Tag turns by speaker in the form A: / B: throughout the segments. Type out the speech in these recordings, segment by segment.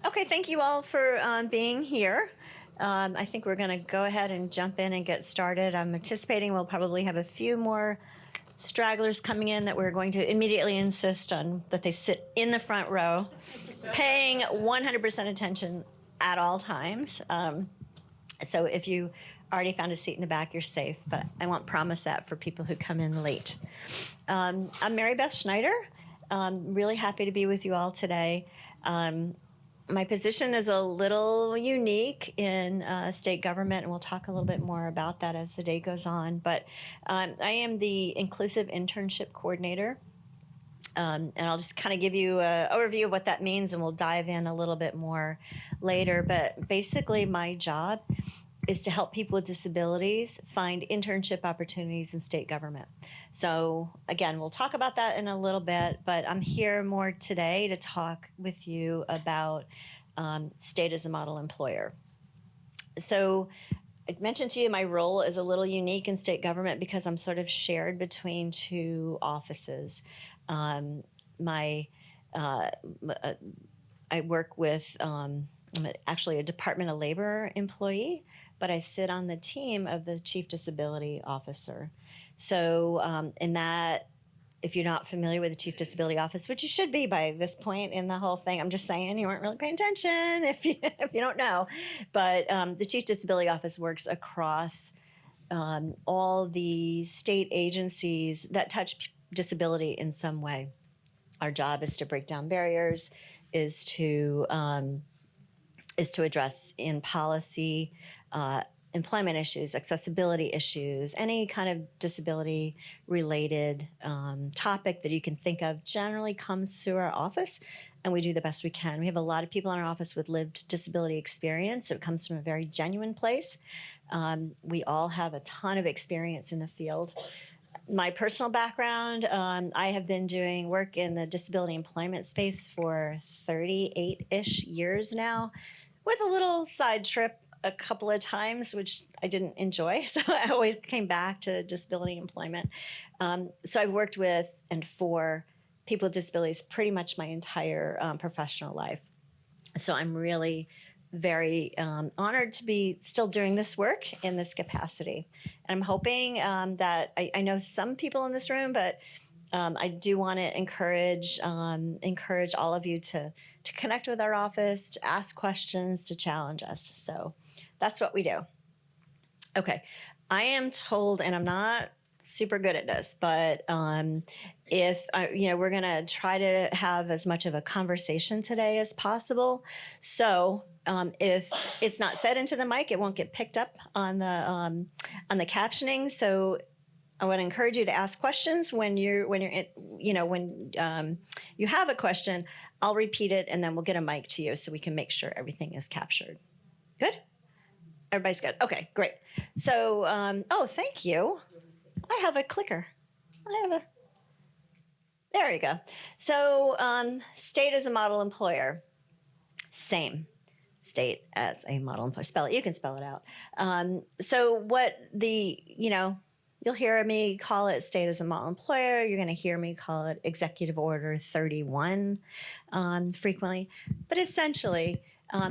A: Okay, thank you all for being here. I think we're going to go ahead and jump in and get started. I'm anticipating we'll probably have a few more stragglers coming in that we're going to immediately insist on that they sit in the front row, paying 100% attention at all times. So if you already found a seat in the back, you're safe, but I won't promise that for people who come in late. I'm Mary Beth Schneider. Really happy to be with you all today. My position is a little unique in state government, and we'll talk a little bit more about that as the day goes on. But I am the Inclusive Internship Coordinator, and I'll just kind of give you an overview of what that means, and we'll dive in a little bit more later. But basically, my job is to help people with disabilities find internship opportunities in state government. So again, we'll talk about that in a little bit, but I'm here more today to talk with you about state as a model employer. So I mentioned to you my role is a little unique in state government because I'm sort of shared between two offices. I work with, I'm actually a Department of Labor employee, but I sit on the team of the Chief Disability Officer. So in that, if you're not familiar with the Chief Disability Office, which you should be by this point in the whole thing, I'm just saying you weren't really paying attention if you don't know. But the Chief Disability Office works across all the state agencies that touch disability in some way. Our job is to break down barriers, is to address in policy employment issues, accessibility issues, any kind of disability related topic that you can think of generally comes through our office, and we do the best we can. We have a lot of people in our office with lived disability experience, so it comes from a very genuine place. We all have a ton of experience in the field. My personal background, I have been doing work in the disability employment space for 38-ish years now, with a little side trip a couple of times, which I didn't enjoy. So I always came back to disability employment. So I've worked with and for people with disabilities pretty much my entire professional life. So I'm really very honored to be still doing this work in this capacity. And I'm hoping that I know some people in this room, but I do want to encourage all of you to connect with our office, to ask questions, to challenge us. So that's what we do. Okay, I am told, and I'm not super good at this, but if we're going to try to have as much of a conversation today as possible. So if it's not said into the mic, it won't get picked up on the captioning. So I want to encourage you to ask questions when you have a question. I'll repeat it, and then we'll get a mic to you so we can make sure everything is captured. Good? Everybody's good. Okay, great. So, thank you. I have a clicker. There you go. So, state as a model employer. Same. State as a model employer. Spell it. You can spell it out. So what you'll hear me call it state as a model employer. You're going to hear me call it Executive Order 31 frequently. But essentially,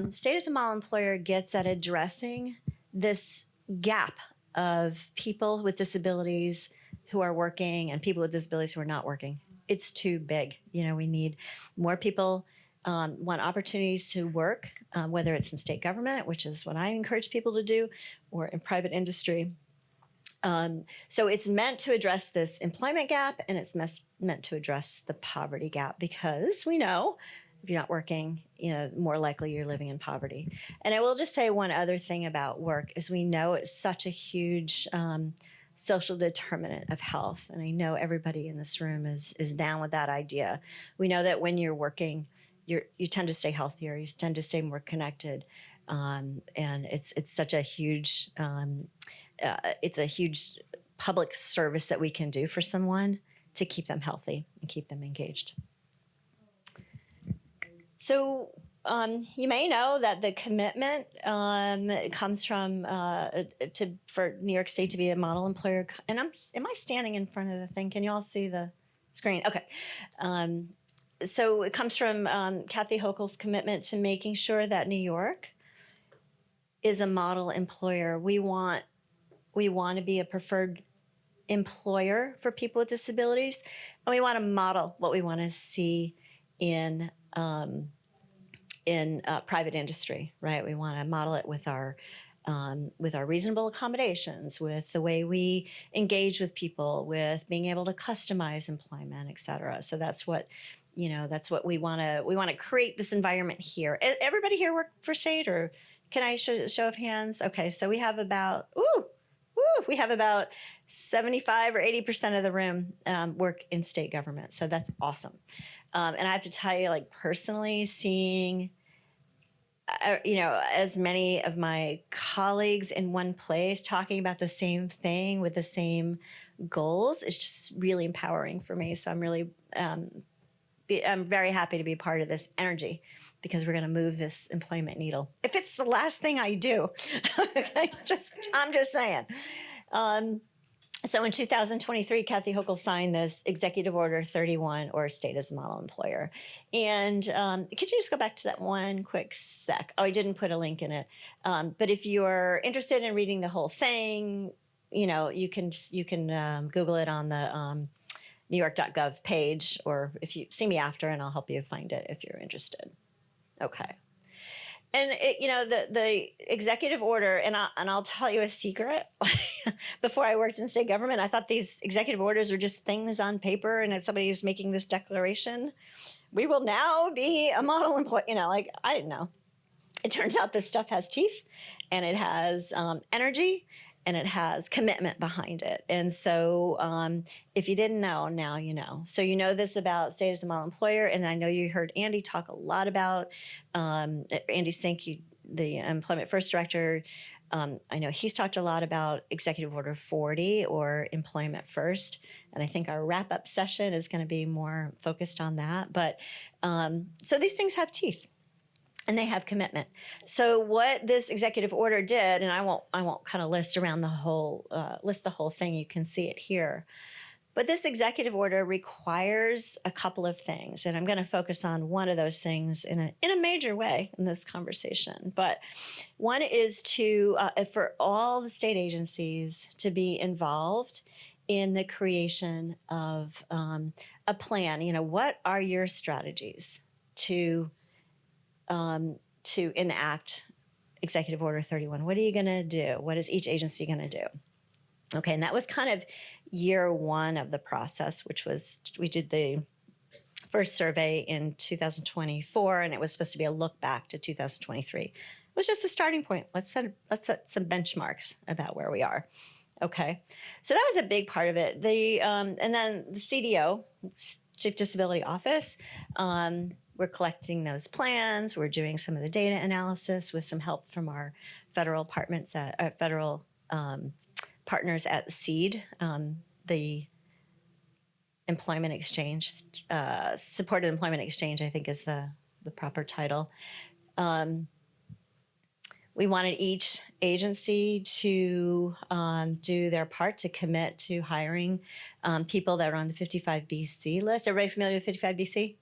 A: state as a model employer gets at addressing this gap of people with disabilities who are working and people with disabilities who are not working. It's too big. We need more people want opportunities to work, whether it's in state government, which is what I encourage people to do, or in private industry. So it's meant to address this employment gap, and it's meant to address the poverty gap, because we know if you're not working, more likely you're living in poverty. And I will just say one other thing about work is we know it's such a huge social determinant of health. And I know everybody in this room is down with that idea. We know that when you're working, you tend to stay healthier, you tend to stay more connected. And it's such a huge, it's a huge public service that we can do for someone to keep them healthy and keep them engaged. So you may know that the commitment comes from for New York State to be a model employer. And am I standing in front of the thing? Can you all see the screen? Okay. so it comes from Kathy Hochul's commitment to making sure that New York is a model employer. We want to be a preferred employer for people with disabilities, and we want to model what we want to see in private industry, right? We want to model it with our reasonable accommodations, with the way we engage with people, with being able to customize employment, et cetera. So that's what, that's what we want to create this environment here. Everybody here work for state, or can I show of hands? Okay. So we have about, we have about 75 or 80% of the room work in state government. So that's awesome. And I have to tell you, like, personally seeing, as many of my colleagues in one place talking about the same thing with the same goals is just really empowering for me. So I'm really, I'm very happy to be part of this energy, because we're going to move this employment needle. If it's the last thing I do, I'm just saying. So in 2023, Kathy Hochul signed this Executive Order 31, or state as a model employer. And could you just go back to that one quick sec? Oh, I didn't put a link in it. But if you're interested in reading the whole thing, you can Google it on the NewYork.gov page, or if you see me after, and I'll help you find it if you're interested. Okay. And the executive order, and I'll tell you a secret. Before I worked in state government, I thought these executive orders were just things on paper, and somebody's making this declaration. We will now be a model employee. I didn't know. It turns out this stuff has teeth, and it has energy, and it has commitment behind it. And so if you didn't know, now you know. So you know this about state as a model employer. And I know you heard Andy talk a lot about, Andy Sink, the Employment First Director. I know he's talked a lot about Executive Order 40, or Employment First. And I think our wrap-up session is going to be more focused on that. But so these things have teeth, and they have commitment. So what this executive order did, and I won't kind of list the whole thing. You can see it here. But this executive order requires a couple of things, and I'm going to focus on one of those things in a major way in this conversation. But one is for all the state agencies to be involved in the creation of a plan. What are your strategies to enact Executive Order 31? What are you going to do? What is each agency going to do? Okay, and that was kind of year one of the process, which was, we did the first survey in 2024, and it was supposed to be a look back to 2023. It was just a starting point. Let's set some benchmarks about where we are. Okay, so that was a big part of it. And then the CDO, Chief Disability Office, we're collecting those plans. We're doing some of the data analysis with some help from our federal partners at SEED, the Employment Exchange, Supported Employment Exchange, I think is the proper title. We wanted each agency to do their part to commit to hiring people that are on the 55BC list. Everybody familiar with 55BC?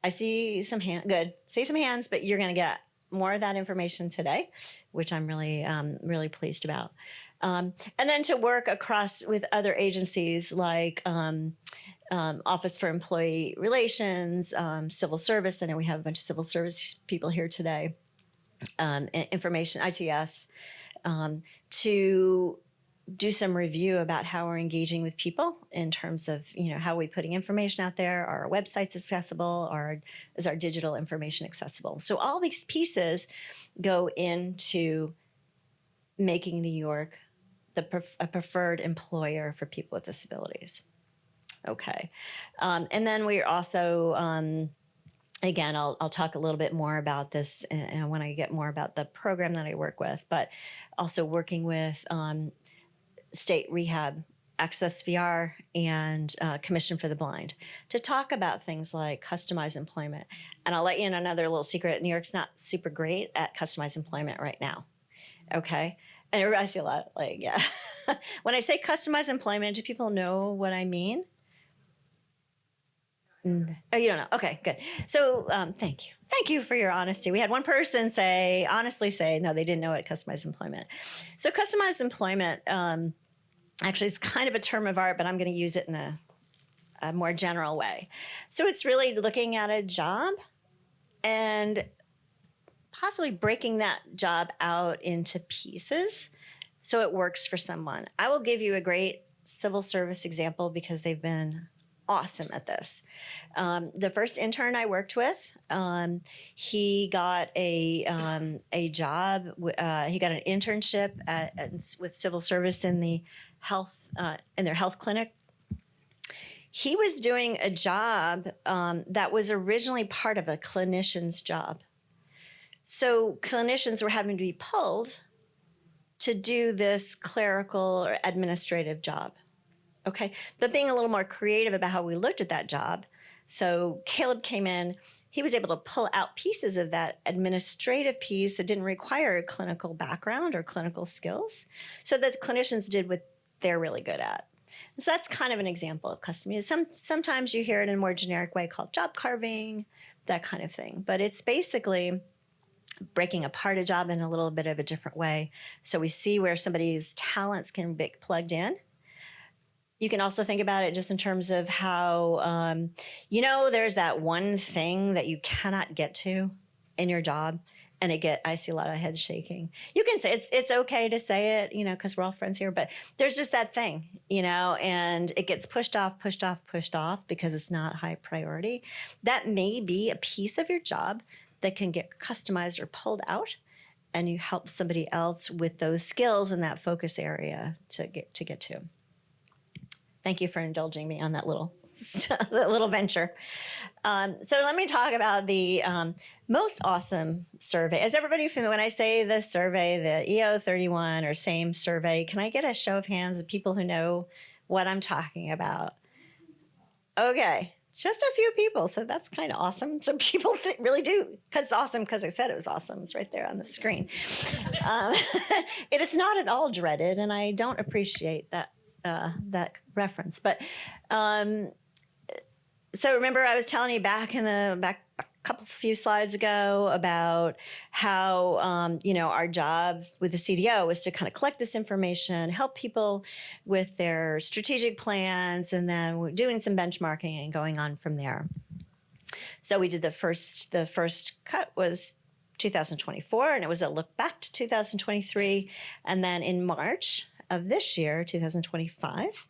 A: I see some hands. Good. See some hands, but you're going to get more of that information today, which I'm really pleased about. And then to work across with other agencies like Office for Employee Relations, Civil Service. I know we have a bunch of civil service people here today. Information, ITS, to do some review about how we're engaging with people in terms of, how are we putting information out there? Are our websites accessible? Or is our digital information accessible? So all these pieces go into making New York a preferred employer for people with disabilities. Okay. And then we're also, again, I'll talk a little bit more about this when I get more about the program that I work with, but also working with State Rehab, Access VR, and Commission for the Blind to talk about things like customized employment. And I'll let you in another little secret. New York's not super great at customized employment right now. Okay. And everybody see a lot yeah. When I say customized employment, do people know what I mean? Oh, you don't know. Okay, good. So thank you. Thank you for your honesty. We had one person honestly say, no, they didn't know what customized employment. So customized employment, actually, it's kind of a term of art, but I'm going to use it in a more general way. So it's really looking at a job and possibly breaking that job out into pieces so it works for someone. I will give you a great civil service example because they've been awesome at this. The first intern I worked with, he got a job. He got an internship with civil service in the health in their health clinic. He was doing a job that was originally part of a clinician's job. So clinicians were having to be pulled to do this clerical or administrative job. Okay. But being a little more creative about how we looked at that job. So Caleb came in, he was able to pull out pieces of that administrative piece that didn't require a clinical background or clinical skills so that clinicians did what they're really good at. So that's kind of an example of customization. Sometimes you hear it in a more generic way called job carving, that kind of thing. But it's basically breaking apart a job in a little bit of a different way. So we see where somebody's talents can be plugged in. You can also think about it just in terms of how, there's that one thing that you cannot get to in your job. And I see a lot of heads shaking. You can say it's okay to say it, because we're all friends here, but there's just that thing, and it gets pushed off because it's not high priority. That may be a piece of your job that can get customized or pulled out, and you help somebody else with those skills in that focus area to get to. Thank you for indulging me on that little venture. So let me talk about the most awesome survey. Is everybody familiar when I say the survey, the EO31 or SAME survey? Can I get a show of hands of people who know what I'm talking about? Okay, just a few people. So that's kind of awesome. So people really do, because it's awesome because I said it was awesome. It's right there on the screen. It is not at all dreaded, and I don't appreciate that reference. But so remember I was telling you back a few slides ago about how, our job with the CDO was to kind of collect this information, help people with their strategic plans, and then we're doing some benchmarking and going on from there. So we did the first cut was 2024, and it was a look back to 2023. And then in March of this year, 2025,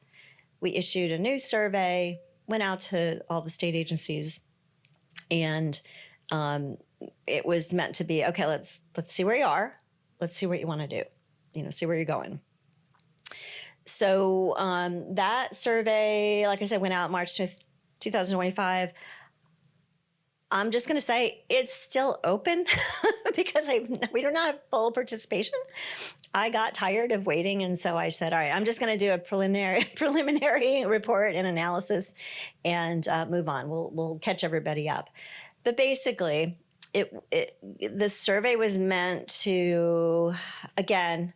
A: we issued a new survey, went out to all the state agencies, and it was meant to be, okay, let's see where you are. Let's see what you want to do, see where you're going. So that survey, like I said, went out March 2025. I'm just going to say it's still open because we do not have full participation. I got tired of waiting, and so I said, all right, I'm just going to do a preliminary report and analysis and move on. We'll catch everybody up. But basically, the survey was meant to, again,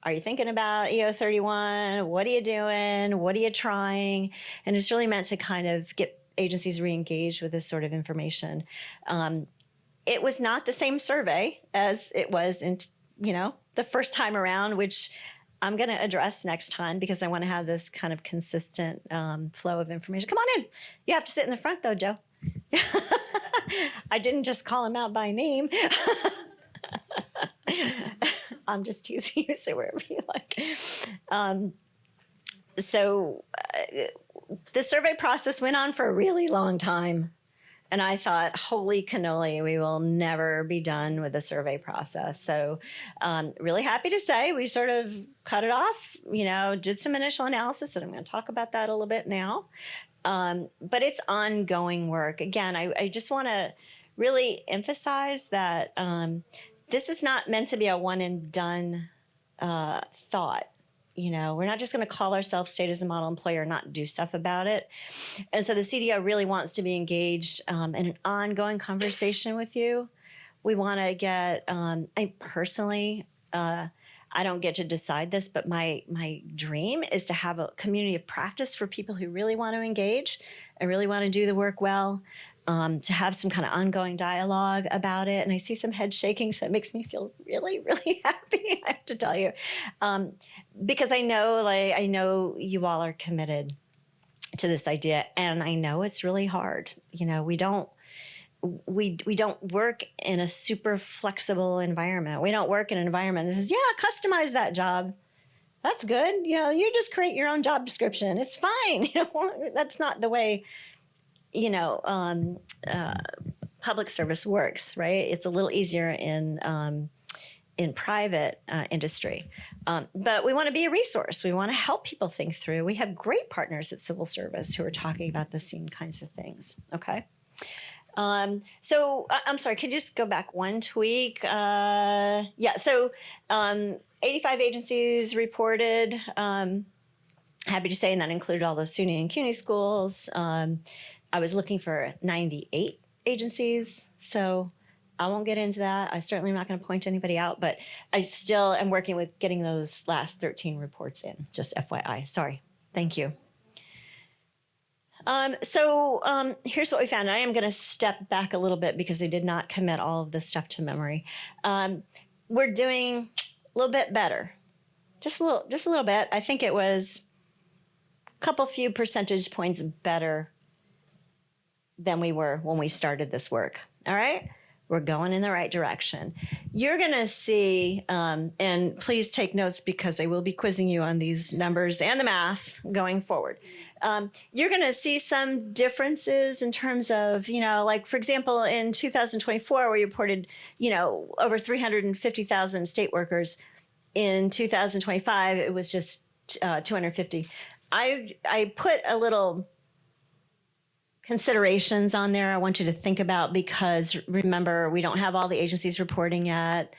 A: are you thinking about EO31? What are you doing? What are you trying? And it's really meant to kind of get agencies re-engaged with this sort of information. It was not the same survey as it was in, the first time around, which I'm going to address next time because I want to have this kind of consistent flow of information. Come on in. You have to sit in the front though, Joe. I didn't just call him out by name. I'm just teasing you, so wherever you like. The survey process went on for a really long time. And I thought, holy cannoli, we will never be done with the survey process. So really happy to say we sort of cut it off, did some initial analysis, and I'm going to talk about that a little bit now. But it's ongoing work. Again, I just want to really emphasize that this is not meant to be a one and done thought. We're not just going to call ourselves state as a model employer and not do stuff about it. And so the CDO really wants to be engaged in an ongoing conversation with you. We want to get, I personally, I don't get to decide this, but my dream is to have a community of practice for people who really want to engage and really want to do the work well, to have some kind of ongoing dialogue about it. And I see some head shaking, so it makes me feel really, really happy, I have to tell you. Because I know you all are committed to this idea, and I know it's really hard. We don't work in a super flexible environment. We don't work in an environment that says, yeah, customize that job. That's good. You just create your own job description. It's fine. That's not the way, public service works, right? It's a little easier in private industry. But we want to be a resource. We want to help people think through. We have great partners at civil service who are talking about the same kinds of things. Okay. So I'm sorry, could you just go back one tweak? So 85 agencies reported, happy to say, and that included all the SUNY and CUNY schools. I was looking for 98 agencies, so I won't get into that. I certainly am not going to point anybody out, but I still am working with getting those last 13 reports in, just FYI. Sorry. Thank you. Here's what we found. I am going to step back a little bit because I did not commit all of this stuff to memory. We're doing a little bit better, just a little bit. I think it was a couple few percentage points better than we were when we started this work. All right. We're going in the right direction. You're going to see, and please take notes because I will be quizzing you on these numbers and the math going forward. You're going to see some differences in terms of, like, for example, in 2024, we reported, over 350,000 state workers. In 2025, it was just 250. I put a little considerations on there I want you to think about, because remember, we don't have all the agencies reporting yet,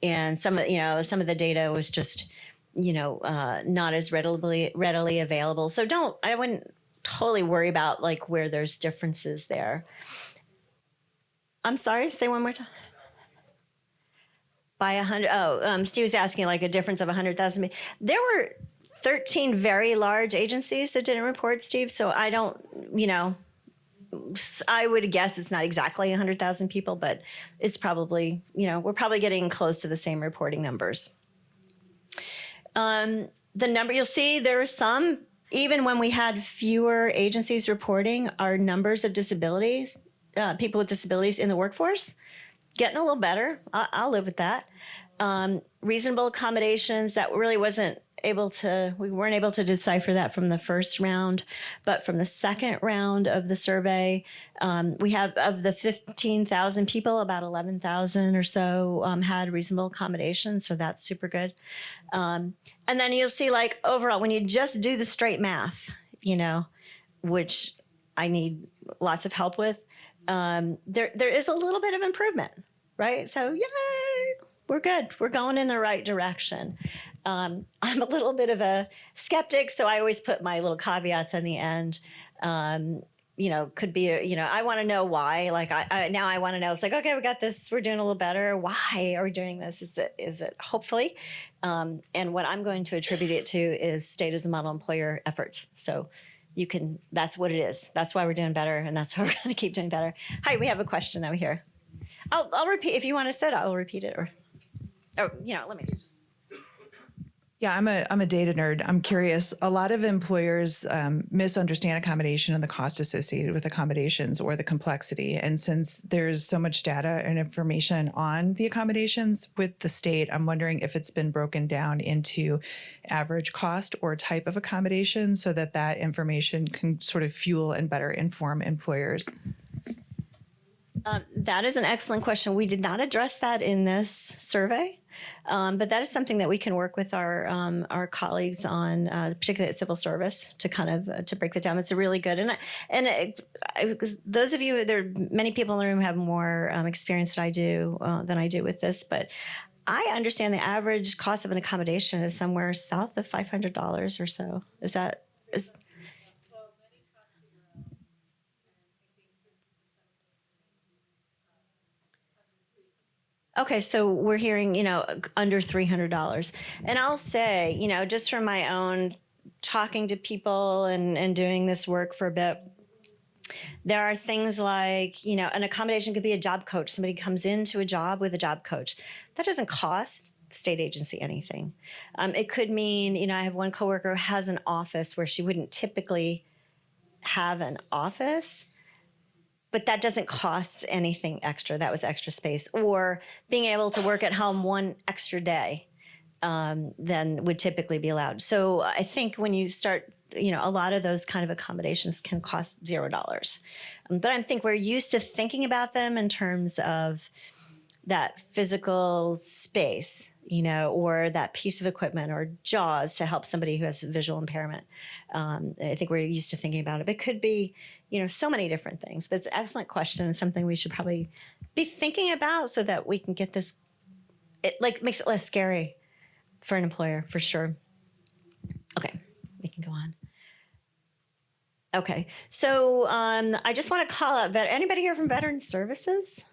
A: and some of the data was just not as readily available. So I wouldn't totally worry about like where there's differences there. I'm sorry, say one more time. By 100. Steve was asking like a difference of 100,000. There were 13 very large agencies that didn't report, Steve. So I don't, I would guess it's not exactly 100,000 people, but it's probably, we're probably getting close to the same reporting numbers. The number you'll see, there are some, even when we had fewer agencies reporting, our numbers of disabilities, people with disabilities in the workforce, getting a little better. I'll live with that. Reasonable accommodations, that really we weren't able to decipher that from the first round, but from the second round of the survey, we have, of the 15,000 people, about 11,000 or so had reasonable accommodations. So that's super good. And then you'll see, like, overall, when you just do the straight math, which I need lots of help with, there is a little bit of improvement, right? So yay, we're good. We're going in the right direction. I'm a little bit of a skeptic, so I always put my little caveats in the end. Could be, I want to know why. Like now I want to know, it's like, okay, we got this. We're doing a little better. Why are we doing this? Is it hopefully? And what I'm going to attribute it to is state as a model employer efforts. So that's what it is. That's why we're doing better. And that's why we're going to keep doing better. Hi, we have a question over here. I'll repeat, if you want to say it, I'll repeat it, let me just.
B: Yeah, I'm a data nerd. I'm curious. A lot of employers misunderstand accommodation and the cost associated with accommodations, or the complexity. And since there's so much data and information on the accommodations with the state, I'm wondering if it's been broken down into average cost or type of accommodation, so that information can sort of fuel and better inform employers.
A: That is an excellent question. We did not address that in this survey, but that is something that we can work with our colleagues on, particularly at civil service, to kind of to break that down. It's a really good, those of you, there are many people in the room who have more experience than I do with this, but I understand the average cost of an accommodation is somewhere south of $500 or so. Is that? Okay, so we're hearing, under $300. And I'll say, just from my own talking to people and doing this work for a bit, there are things like, an accommodation could be a job coach. Somebody comes into a job with a job coach. That doesn't cost state agency anything. It could mean, I have one coworker who has an office where she wouldn't typically have an office, but that doesn't cost anything extra. That was extra space. Or being able to work at home one extra day than would typically be allowed. So I think when you start, a lot of those kind of accommodations can cost $0. But I think we're used to thinking about them in terms of that physical space, or that piece of equipment or JAWS to help somebody who has visual impairment. I think we're used to thinking about it. But it could be, so many different things. But it's an excellent question and something we should probably be thinking about so that we can get this, it makes it less scary for an employer, for sure. Okay, we can go on. Okay, so I just want to call out, anybody here from Veteran Services?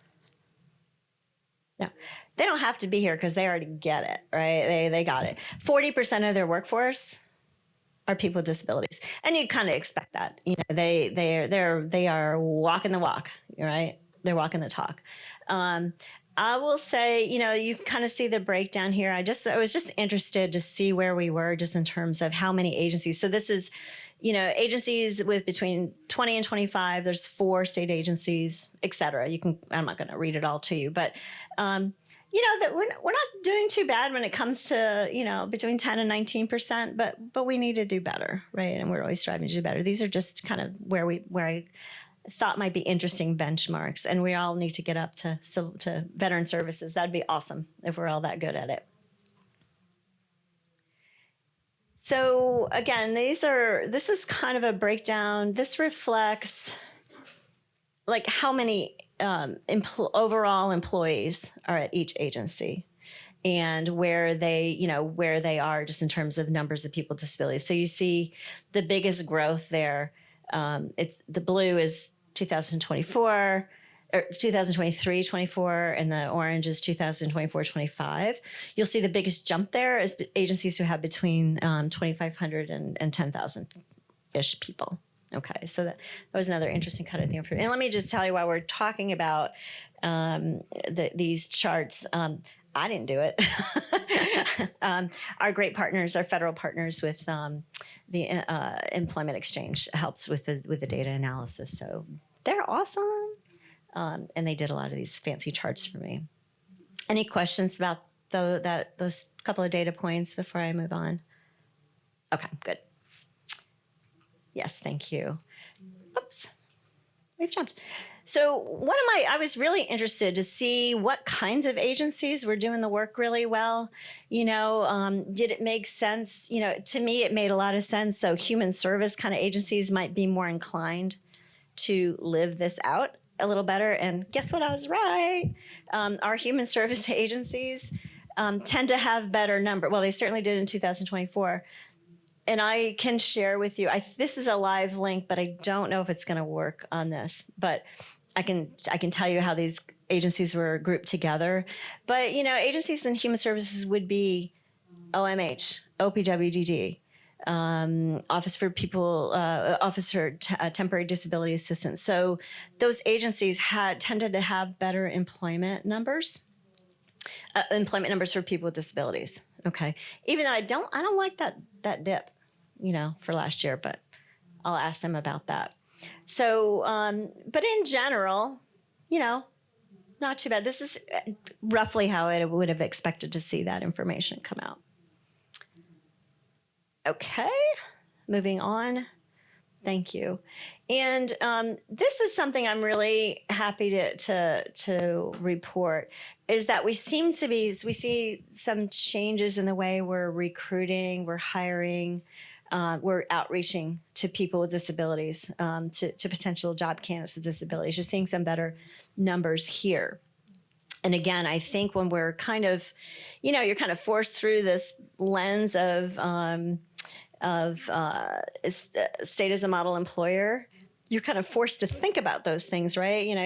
A: No, they don't have to be here because they already get it, right? They got it. 40% of their workforce are people with disabilities, and you'd kind of expect that. They are walking the walk, right? They're walking the talk. I will say, you kind of see the breakdown here. I was just interested to see where we were just in terms of how many agencies. So this is, agencies with between 20 and 25, there's 4 state agencies, et cetera. I'm not going to read it all to you, but, that we're not doing too bad when it comes to, between 10 and 19%, but we need to do better, right? And we're always striving to do better. These are just kind of where I thought might be interesting benchmarks, and we all need to get up to Veteran Services. That'd be awesome if we're all that good at it. So again, this is kind of a breakdown. This reflects like how many overall employees are at each agency and where they are just in terms of numbers of people with disabilities. So you see the biggest growth there. The blue is 2024 or 2023, 24, and the orange is 2024, 25. You'll see the biggest jump there is agencies who have between 2,500 and 10,000-ish people. Okay, so that was another interesting cut of the information. And let me just tell you, while we're talking about these charts, I didn't do it. Our great partners, our federal partners with the Employment Exchange helps with the data analysis. So they're awesome. And they did a lot of these fancy charts for me. Any questions about those couple of data points before I move on? Okay, good. Yes, thank you. Oops, we've jumped. So I was really interested to see what kinds of agencies were doing the work really well. Did it make sense? To me, it made a lot of sense. So human service kind of agencies might be more inclined to live this out a little better. And guess what? I was right. Our human service agencies tend to have better number. Well, they certainly did in 2024. And I can share with you, this is a live link, but I don't know if it's going to work on this. But I can tell you how these agencies were grouped together. But, agencies in human services would be OMH, OPWDD, Office for Temporary Disability Assistance. So those agencies tended to have better employment numbers for people with disabilities. Okay, even though I don't like that dip, for last year, but I'll ask them about that. So, but in general, not too bad. This is roughly how I would have expected to see that information come out. Okay, moving on. Thank you. And this is something I'm really happy to report, is that we see some changes in the way we're recruiting, we're hiring, we're outreaching to people with disabilities, to potential job candidates with disabilities. You're seeing some better numbers here. And again, I think when we're kind of, you're kind of forced through this lens of state as a model employer, you're kind of forced to think about those things, right? You know,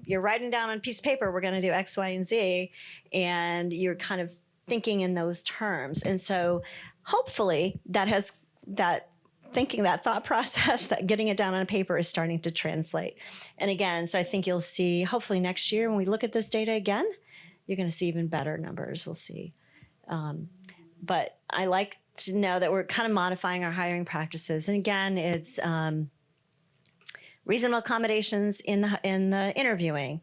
A: you're writing down on a piece of paper, we're going to do X, Y, and Z, and you're kind of thinking in those terms. And so hopefully that thinking, that thought process, that getting it down on paper is starting to translate. And again, so I think you'll see hopefully next year when we look at this data again, you're going to see even better numbers. We'll see. But I like to know that we're kind of modifying our hiring practices. And again, it's reasonable accommodations in the interviewing,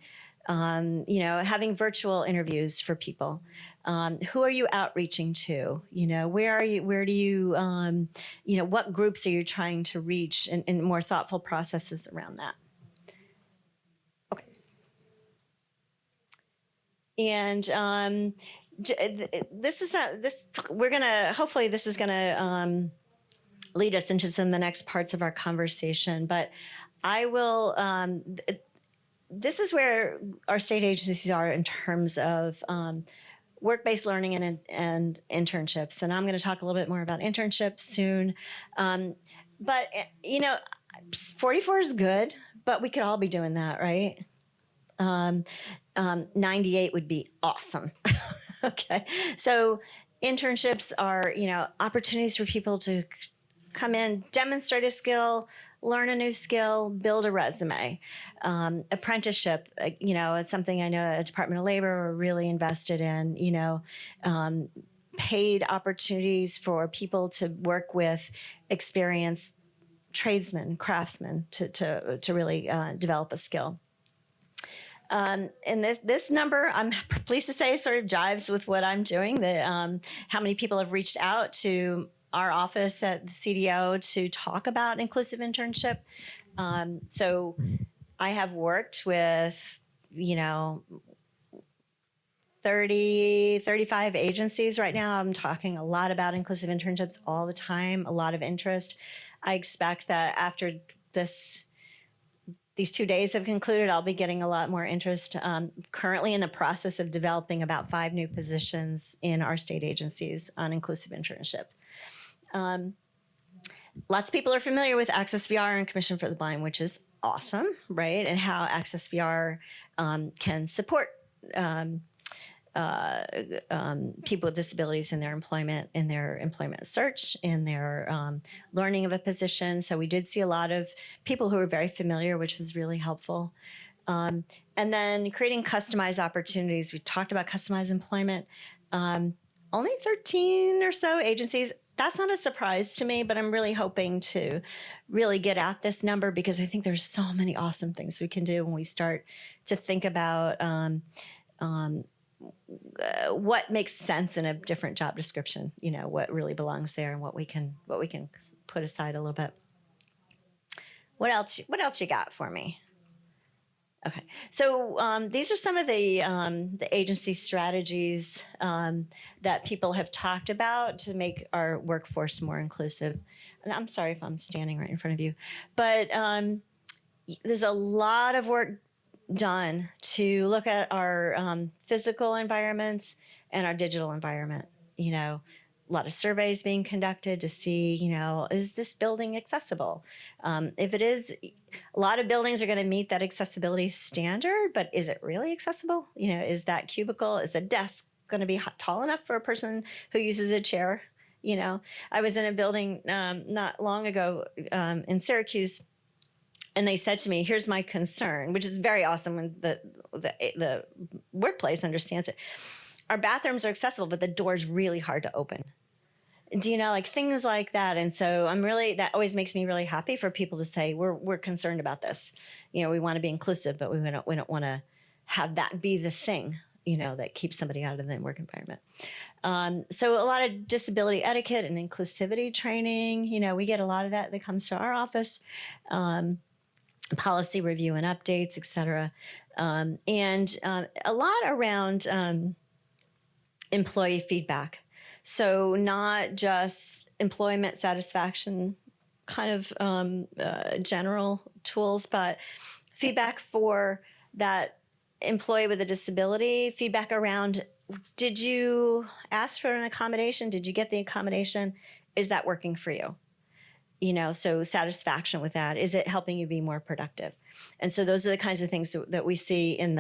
A: having virtual interviews for people. Who are you outreaching to? Where are you? Where do you? What groups are you trying to reach? And more thoughtful processes around that. Okay. And hopefully this is gonna lead us into some of the next parts of our conversation, but I will, this is where our state agencies are in terms of work-based learning and internships. And I'm going to talk a little bit more about internships soon. But 44 is good, but we could all be doing that, right? 98 would be awesome. Okay. So internships are, opportunities for people to come in, demonstrate a skill, learn a new skill, build a resume. Apprenticeship, it's something I know the Department of Labor are really invested in, paid opportunities for people to work with experienced tradesmen, craftsmen to really develop a skill. And this number, I'm pleased to say, sort of jives with what I'm doing. How many people have reached out to our office at the CDO to talk about inclusive internship. So I have worked with, 35 agencies right now. I'm talking a lot about inclusive internships all the time, a lot of interest. I expect that after these 2 days have concluded, I'll be getting a lot more interest. Currently in the process of developing about 5 new positions in our state agencies on inclusive internship. Lots of people are familiar with Access VR and Commission for the Blind, which is awesome, right? And how Access VR can support people with disabilities in their employment search, in their learning of a position. So we did see a lot of people who were very familiar, which was really helpful. And then creating customized opportunities. We talked about customized employment. Only 13 or so agencies. That's not a surprise to me, but I'm really hoping to really get at this number because I think there's so many awesome things we can do when we start to think about what makes sense in a different job description. What really belongs there and what we can put aside a little bit. What else you got for me? Okay, so these are some of the agency strategies that people have talked about to make our workforce more inclusive. And I'm sorry if I'm standing right in front of you, but there's a lot of work done to look at our physical environments and our digital environment. A lot of surveys being conducted to see, is this building accessible? If it is, a lot of buildings are going to meet that accessibility standard, but is it really accessible? Is that cubicle, is the desk going to be tall enough for a person who uses a chair? I was in a building not long ago in Syracuse, and they said to me, here's my concern, which is very awesome when the workplace understands it. Our bathrooms are accessible, but the door's really hard to open. Do things like that? And so that always makes me really happy for people to say, we're concerned about this. We want to be inclusive, but we don't want to have that be the thing, that keeps somebody out of the work environment. So a lot of disability etiquette and inclusivity training, we get a lot of that comes to our office. Policy review and updates, et cetera. And a lot around employee feedback. So not just employment satisfaction kind of general tools, but feedback for that employee with a disability, feedback around, did you ask for an accommodation? Did you get the accommodation? Is that working for you? So satisfaction with that. Is it helping you be more productive? And so those are the kinds of things that we see in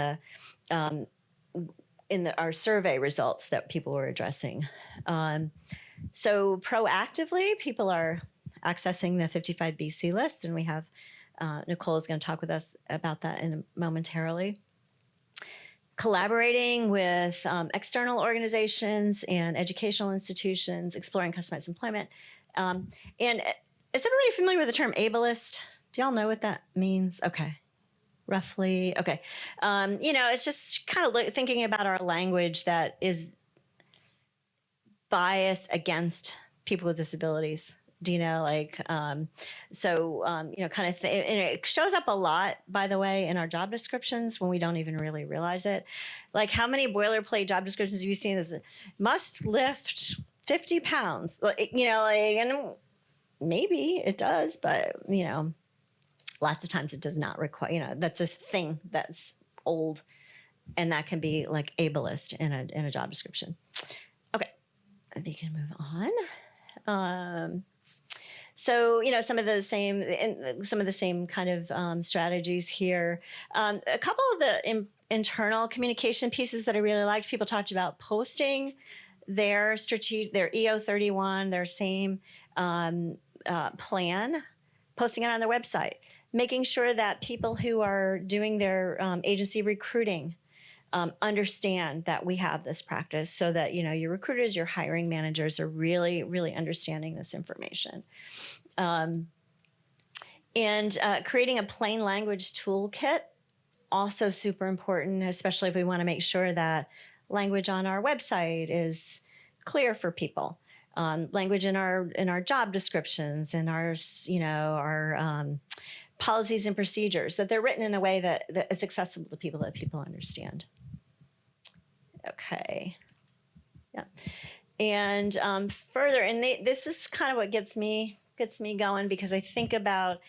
A: our survey results that people were addressing. So proactively, people are accessing the 55BC list, and we have Nicole is going to talk with us about that momentarily. Collaborating with external organizations and educational institutions, exploring customized employment. And is everybody familiar with the term ableist? Do y'all know what that means? Okay. Roughly. Okay. It's just kind of thinking about our language that is biased against people with disabilities. Do you know, and it shows up a lot, by the way, in our job descriptions when we don't even really realize it. Like, how many boilerplate job descriptions have you seen? This must lift 50 pounds, and maybe it does, but, lots of times it does not require, that's a thing that's old, and that can be like ableist in a job description. Okay, I think we can move on. So, some of the same kind of strategies here. A couple of the internal communication pieces that I really liked. People talked about posting their EO31, their same plan, posting it on their website, making sure that people who are doing their agency recruiting understand that we have this practice, so that, your recruiters, your hiring managers are really, really understanding this information. And creating a plain language toolkit, also super important, especially if we want to make sure that language on our website is clear for people. Language in our job descriptions and our policies and procedures, that they're written in a way that it's accessible to people, that people understand. Okay. Yeah. And further, and this is kind of what gets me going, because I think about,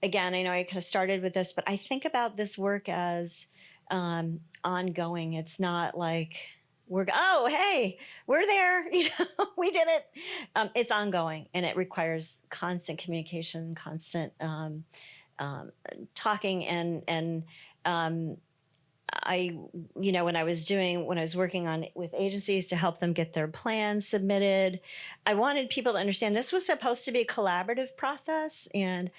A: again, I know I kind of started with this, but I think about this work as ongoing. It's not like we're there, we did it. It's ongoing, and it requires constant communication, constant talking, and when I was working with agencies to help them get their plans submitted, I wanted people to understand this was supposed to be a collaborative process. And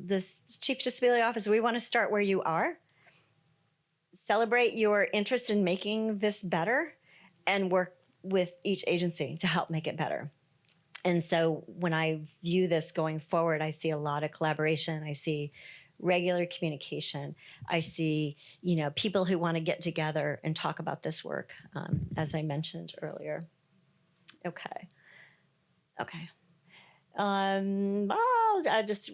A: this Chief Disability Office, we want to start where you are, celebrate your interest in making this better, and work with each agency to help make it better. And so when I view this going forward, I see a lot of collaboration. I see regular communication. I see, people who want to get together and talk about this work, as I mentioned earlier. Okay. Just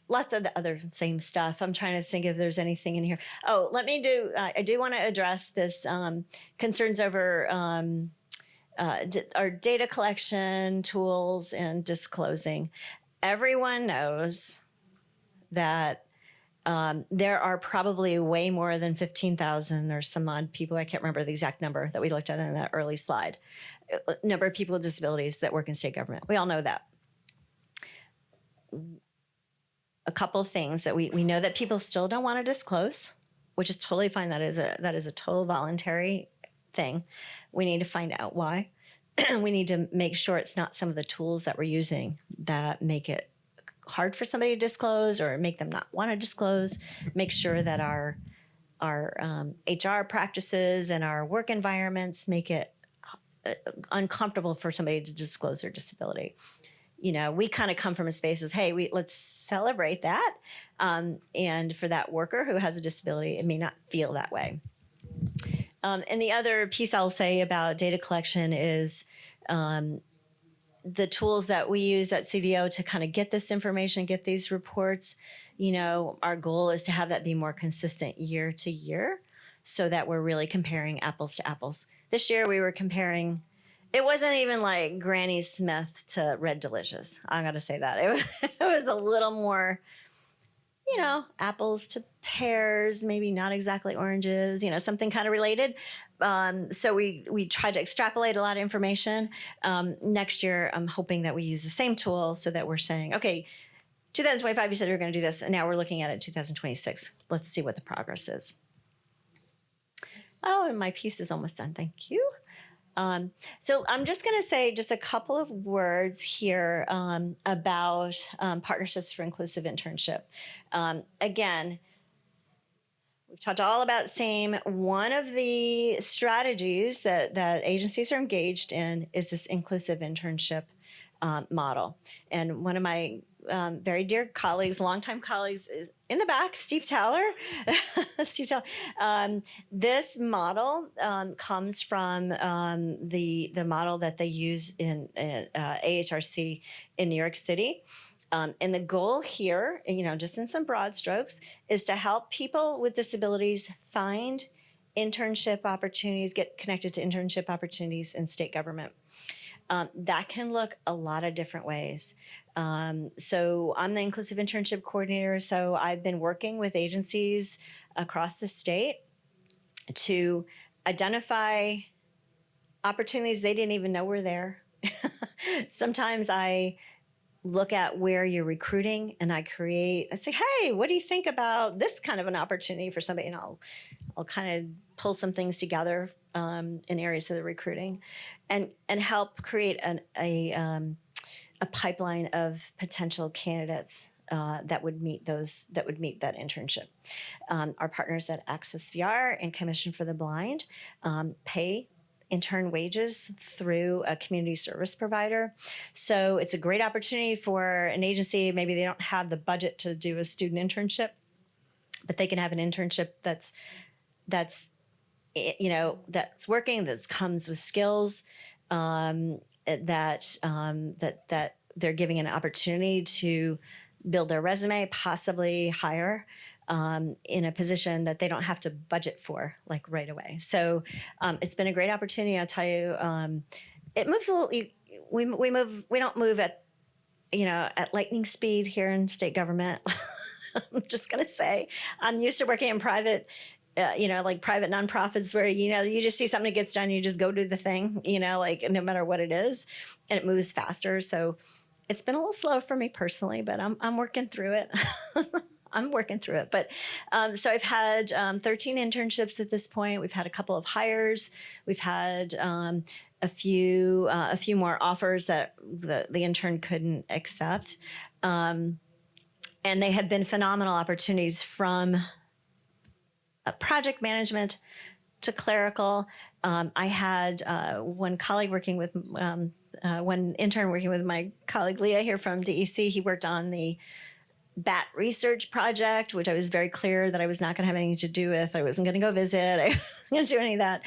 A: lots of the other same stuff. I'm trying to think if there's anything in here. Oh, I do want to address this concerns over our data collection tools and disclosing. Everyone knows that there are probably way more than 15,000 or some odd people, I can't remember the exact number that we looked at in that early slide, number of people with disabilities that work in state government. We all know that. A couple of things that we know that people still don't want to disclose, which is totally fine. That is a total voluntary thing. We need to find out why. We need to make sure it's not some of the tools that we're using that make it hard for somebody to disclose or make them not want to disclose. Make sure that our HR practices and our work environments make it uncomfortable for somebody to disclose their disability. We kind of come from a space of, hey, let's celebrate that. And for that worker who has a disability, it may not feel that way. And the other piece I'll say about data collection is the tools that we use at CDO to kind of get this information, get these reports. Our goal is to have that be more consistent year to year, so that we're really comparing apples to apples. This year we were comparing, it wasn't even like Granny Smith to Red Delicious. I got to say that. It was a little more apples to pears, maybe not exactly oranges, something kind of related. So we tried to extrapolate a lot of information. Next year, I'm hoping that we use the same tool so that we're saying, okay, 2025, you said you're going to do this, and now we're looking at it 2026. Let's see what the progress is. Oh, and my piece is almost done. Thank you. So I'm just going to say just a couple of words here about Partnerships for Inclusive Internship. Again, we've talked all about SAME. One of the strategies that agencies are engaged in is this inclusive internship model. And one of my very dear colleagues, longtime colleagues, is in the back, Steve Taylor. Steve Taylor. This model comes from the model that they use in AHRC in New York City. And the goal here, just in some broad strokes, is to help people with disabilities find internship opportunities, get connected to internship opportunities in state government. That can look a lot of different ways. So I'm the inclusive internship coordinator. So I've been working with agencies across the state to identify opportunities they didn't even know were there. Sometimes I look at where you're recruiting and I say, hey, what do you think about this kind of an opportunity for somebody? And I'll kind of pull some things together in areas of the recruiting and help create a pipeline of potential candidates that would meet that internship. Our partners at Access VR and Commission for the Blind pay intern wages through a community service provider. So it's a great opportunity for an agency. Maybe they don't have the budget to do a student internship, but they can have an internship that's working, that comes with skills, that they're giving an opportunity to build their resume, possibly hire in a position that they don't have to budget for like right away. So it's been a great opportunity. I'll tell you, it moves a little. We don't move at lightning speed here in state government. I'm just gonna say I'm used to working in private. Like private nonprofits where, you just see something that gets done, you just go do the thing, like no matter what it is, and it moves faster. So it's been a little slow for me personally, but I'm working through it. I'm working through it. But so I've had 13 internships at this point. We've had a couple of hires. We've had a few more offers that the intern couldn't accept. And they have been phenomenal opportunities from project management to clerical. I had one colleague working with, one intern working with my colleague Leah here from DEC. He worked on the bat research project, which I was very clear that I was not going to have anything to do with. I wasn't going to go visit. I wasn't going to do any of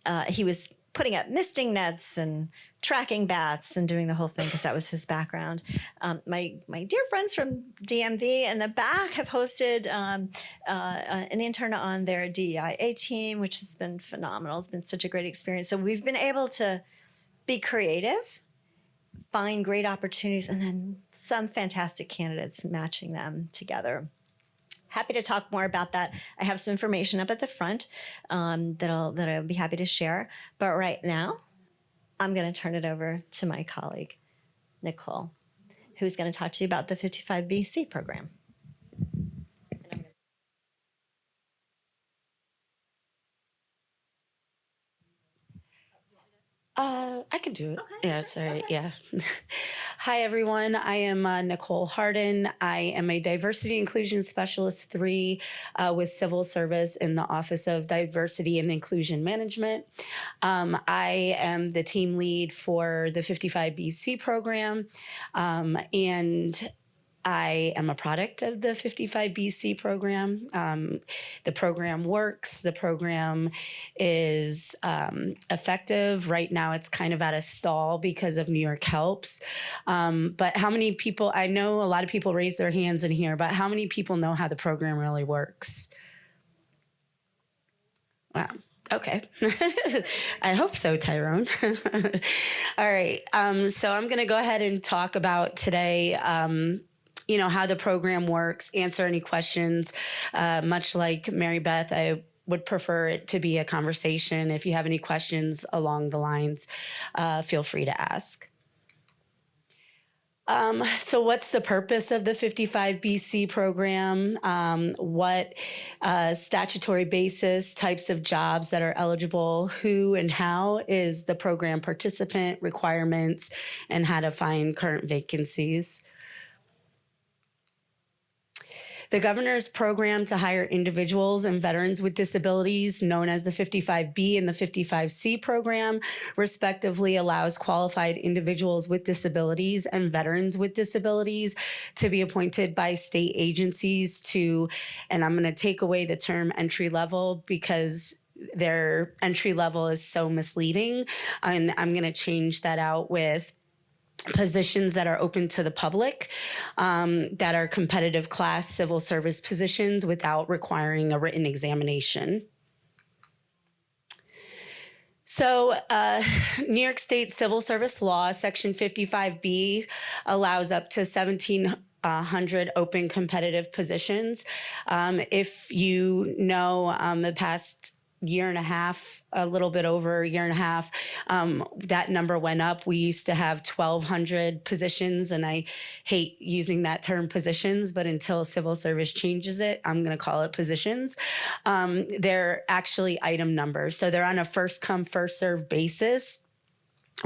A: that. He was putting up misting nets and tracking bats and doing the whole thing because that was his background. My dear friends from DMV in the back have hosted an intern on their DEIA team, which has been phenomenal. It's been such a great experience. So we've been able to be creative, find great opportunities, and then some fantastic candidates matching them together. Happy to talk more about that. I have some information up at the front that I'll be happy to share. But right now, I'm going to turn it over to my colleague, Nicole, who's going to talk to you about the 55BC program.
C: I can do it.
A: Okay,
C: Yeah, it's all right. Yeah. Hi, everyone. I am Nicole Harden. I am a Diversity Inclusion Specialist 3 with Civil Service in the Office of Diversity and Inclusion Management. I am the team lead for the 55BC program, and I am a product of the 55BC program. The program works. The program is effective. Right now, it's kind of at a stall because of New York Helps. But how many people, I know a lot of people raise their hands in here, but how many people know how the program really works? Wow. Okay. I hope so, Tyrone. All right. So I'm going to go ahead and talk about today how the program works, answer any questions. Much like Mary Beth, I would prefer it to be a conversation. If you have any questions along the lines, feel free to ask. So what's the purpose of the 55BC program? What statutory basis, types of jobs that are eligible, who and how is the program participant, requirements, and how to find current vacancies. The governor's program to hire individuals and veterans with disabilities, known as the 55B and the 55C program, respectively, allows qualified individuals with disabilities and veterans with disabilities to be appointed by state agencies to, and I'm going to take away the term entry level because their entry level is so misleading, and I'm going to change that out with positions that are open to the public, that are competitive class civil service positions without requiring a written examination. So New York State Civil Service Law, Section 55B, allows up to 1,700 open competitive positions. If you know, the past year and a half, a little bit over a year and a half, that number went up. We used to have 1,200 positions, and I hate using that term positions, but until civil service changes it, I'm going to call it positions. They're actually item numbers. So they're on a first come, first served basis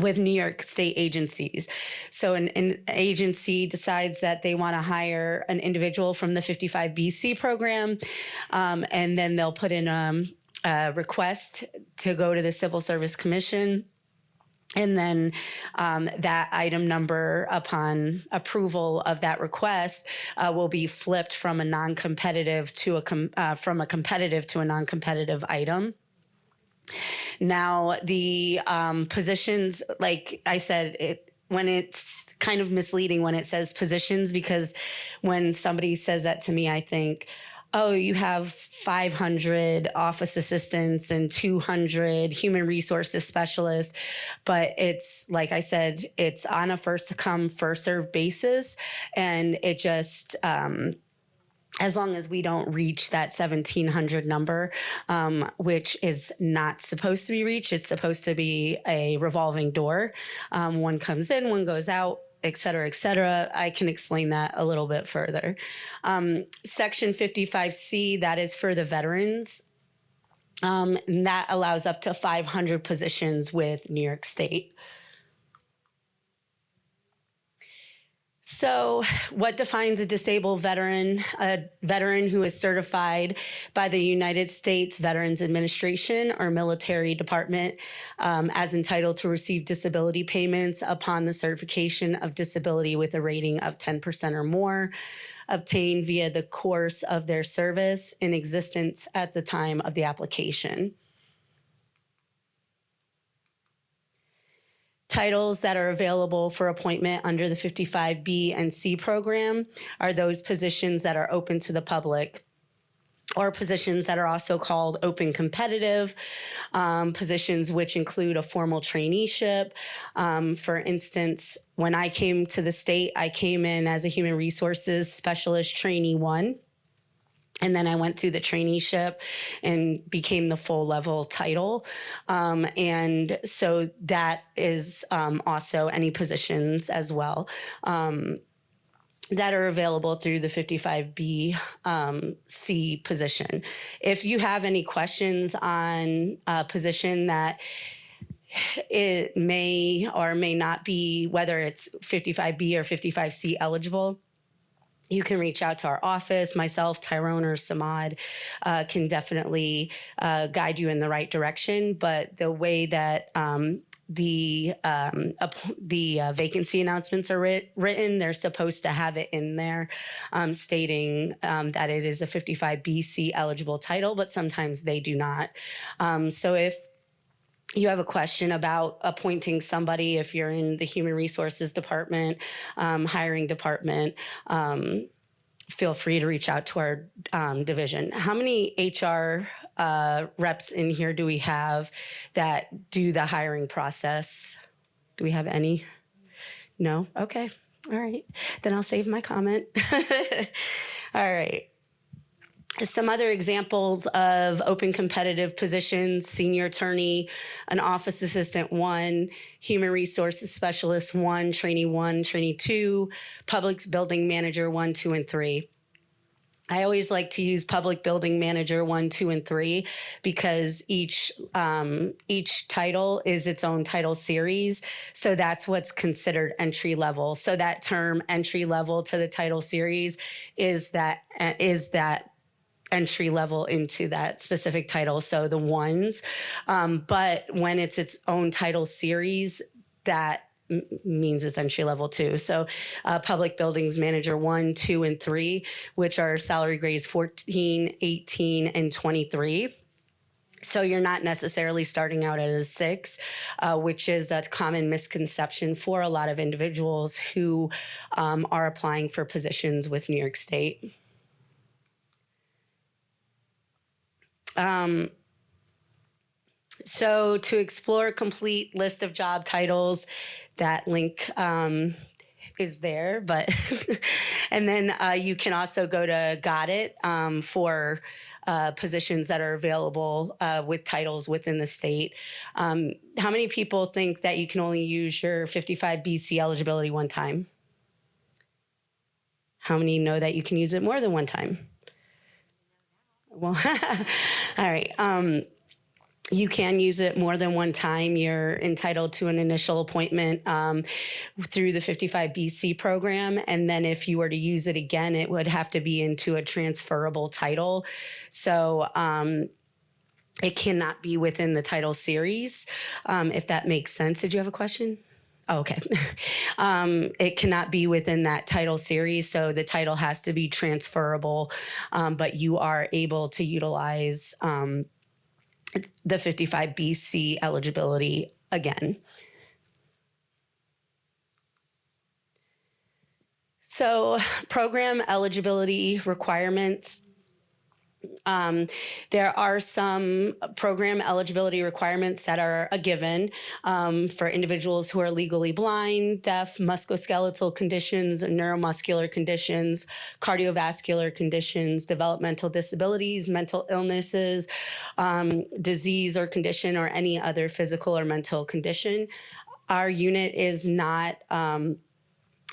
C: with New York State agencies. So an agency decides that they want to hire an individual from the 55BC program, and then they'll put in request to go to the Civil Service Commission. And then that item number, upon approval of that request, will be flipped from a non-competitive to from a competitive to a non-competitive item. Now, the positions, like I said, when it's kind of misleading when it says positions, because when somebody says that to me, I think, oh, you have 500 office assistants and 200 human resources specialists. But it's, like I said, it's on a first come, first served basis. And it just, as long as we don't reach that 1,700 number, which is not supposed to be reached, it's supposed to be a revolving door. One comes in, one goes out, et cetera, et cetera. I can explain that a little bit further. Section 55C, that is for the veterans. And that allows up to 500 positions with New York State. So what defines a disabled veteran? A veteran who is certified by the United States Veterans Administration or military department as entitled to receive disability payments upon the certification of disability with a rating of 10% or more, obtained via the course of their service in existence at the time of the application. Titles that are available for appointment under the 55B and C program are those positions that are open to the public, or positions that are also called open competitive, positions which include a formal traineeship. For instance, when I came to the state, I came in as a human resources specialist trainee 1. And then I went through the traineeship and became the full level title. And so that is also any positions as well that are available through the 55B C position. If you have any questions on a position that it may or may not be, whether it's 55B or 55C eligible, you can reach out to our office. Myself, Tyrone, or Samad can definitely guide you in the right direction. But the way that the vacancy announcements are written, they're supposed to have it in there stating that it is a 55BC eligible title, but sometimes they do not. So if you have a question about appointing somebody, if you're in the human resources department, hiring department, feel free to reach out to our division. How many HR reps in here do we have that do the hiring process? Do we have any? No? Okay. All right, then I'll save my comment. All right. Some other examples of open competitive positions: senior attorney, an office assistant 1, human resources specialist 1, trainee 2, public building manager 1, 2, and 3. I always like to use public building manager 1, 2, and 3 because each title is its own title series. So that's what's considered entry level. So that term entry level to the title series is that entry level into that specific title. So the ones, but when it's its own title series, that means it's entry level too. So public buildings manager 1, 2, and 3, which are salary grades 14, 18, and 23. So you're not necessarily starting out at a 6, which is a common misconception for a lot of individuals who are applying for positions with New York State. So to explore a complete list of job titles, that link is there, but and then you can also go to Got It for positions that are available with titles within the state. How many people think that you can only use your 55BC eligibility one time? How many know that you can use it more than one time? Well, all right. You can use it more than one time. You're entitled to an initial appointment through the 55BC program. And then if you were to use it again, it would have to be into a transferable title. So it cannot be within the title series, if that makes sense. Did you have a question? Oh, okay. It cannot be within that title series. So the title has to be transferable, but you are able to utilize the 55BC eligibility again. So program eligibility requirements. There are some program eligibility requirements that are a given for individuals who are legally blind, deaf, musculoskeletal conditions, neuromuscular conditions, cardiovascular conditions, developmental disabilities, mental illnesses, disease or condition, or any other physical or mental condition. Our unit is not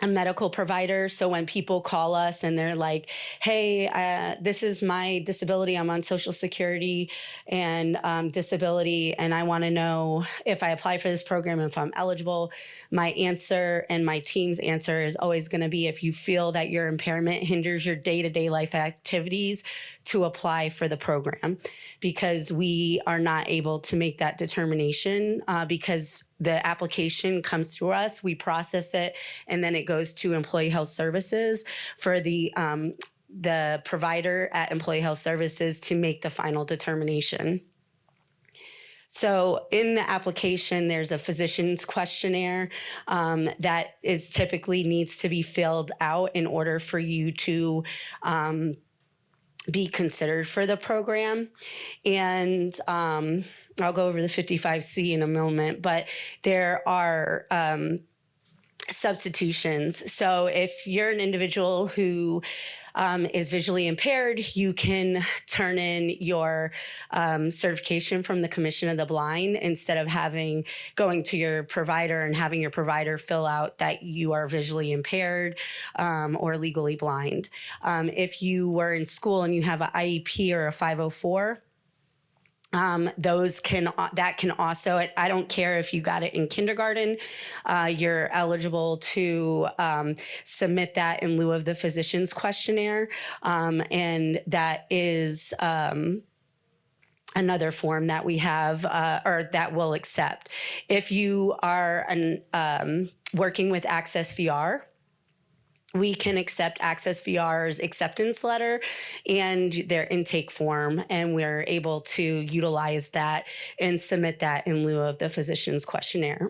C: a medical provider. So when people call us and they're like, hey, this is my disability, I'm on Social Security and disability, and I want to know if I apply for this program, if I'm eligible, my answer and my team's answer is always going to be, if you feel that your impairment hinders your day-to-day life activities, to apply for the program, because we are not able to make that determination because the application comes through us, we process it, and then it goes to Employee Health Services for the provider at Employee Health Services to make the final determination. So in the application, there's a physician's questionnaire that is typically needs to be filled out in order for you to be considered for the program. And I'll go over the 55C in a moment, but there are substitutions. So if you're an individual who is visually impaired, you can turn in your certification from the Commission of the Blind instead of going to your provider and having your provider fill out that you are visually impaired or legally blind. If you were in school and you have an IEP or a 504, that can also, I don't care if you got it in kindergarten, you're eligible to submit that in lieu of the physician's questionnaire. And that is another form that we have or that we'll accept. If you are working with Access VR, we can accept Access VR's acceptance letter and their intake form, and we're able to utilize that and submit that in lieu of the physician's questionnaire.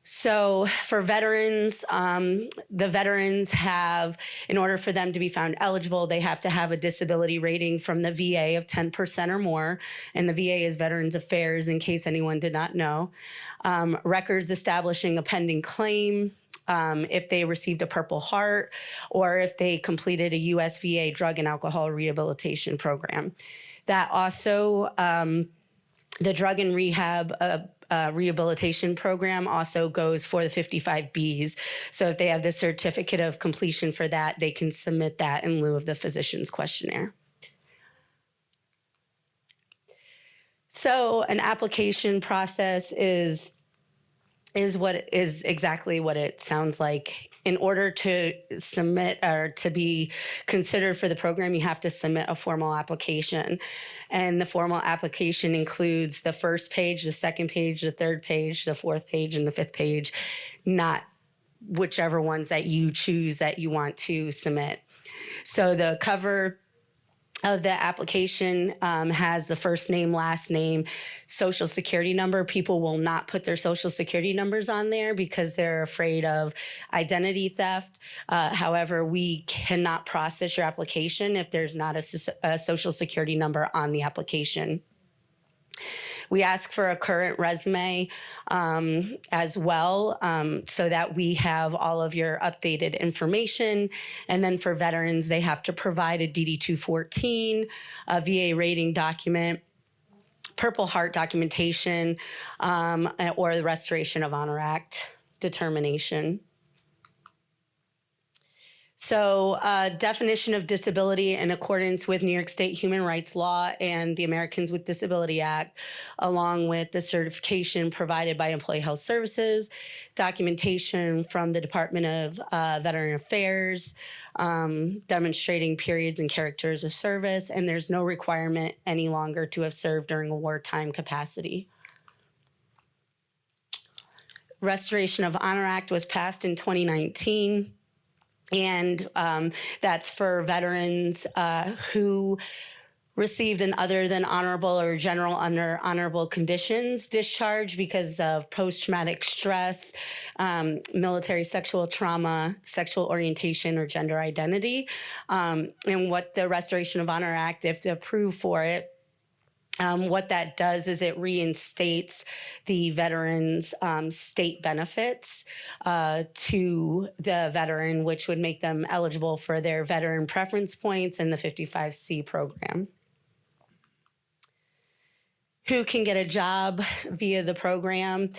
C: So for veterans, the veterans have, in order for them to be found eligible, they have to have a disability rating from the VA of 10% or more. And the VA is Veterans Affairs, in case anyone did not know. Records establishing a pending claim, if they received a Purple Heart, or if they completed a USVA drug and alcohol rehabilitation program. That also, the drug and rehab rehabilitation program also goes for the 55Bs. So if they have the certificate of completion for that, they can submit that in lieu of the physician's questionnaire. So an application process is exactly what it sounds like. In order to submit or to be considered for the program, you have to submit a formal application. And the formal application includes the first page, the second page, the third page, the fourth page, and the fifth page, not whichever ones that you choose that you want to submit. So the cover of the application has the first name, last name, social security number. People will not put their social security numbers on there because they're afraid of identity theft. However, we cannot process your application if there's not a social security number on the application. We ask for a current resume as well, so that we have all of your updated information. And then for veterans, they have to provide a DD-214, a VA rating document, Purple Heart documentation, or the Restoration of Honor Act determination. So definition of disability in accordance with New York State human rights law and the Americans with Disability Act, along with the certification provided by Employee Health Services, documentation from the Department of Veteran Affairs, demonstrating periods and characters of service, and there's no requirement any longer to have served during a wartime capacity. Restoration of Honor Act was passed in 2019. And that's for veterans who received an other than honorable or general under honorable conditions discharge because of post-traumatic stress, military sexual trauma, sexual orientation, or gender identity. And what the Restoration of Honor Act, if approved for it, what that does is it reinstates the veterans' state benefits to the veteran, which would make them eligible for their veteran preference points in the 55C program. Who can get a job via the program?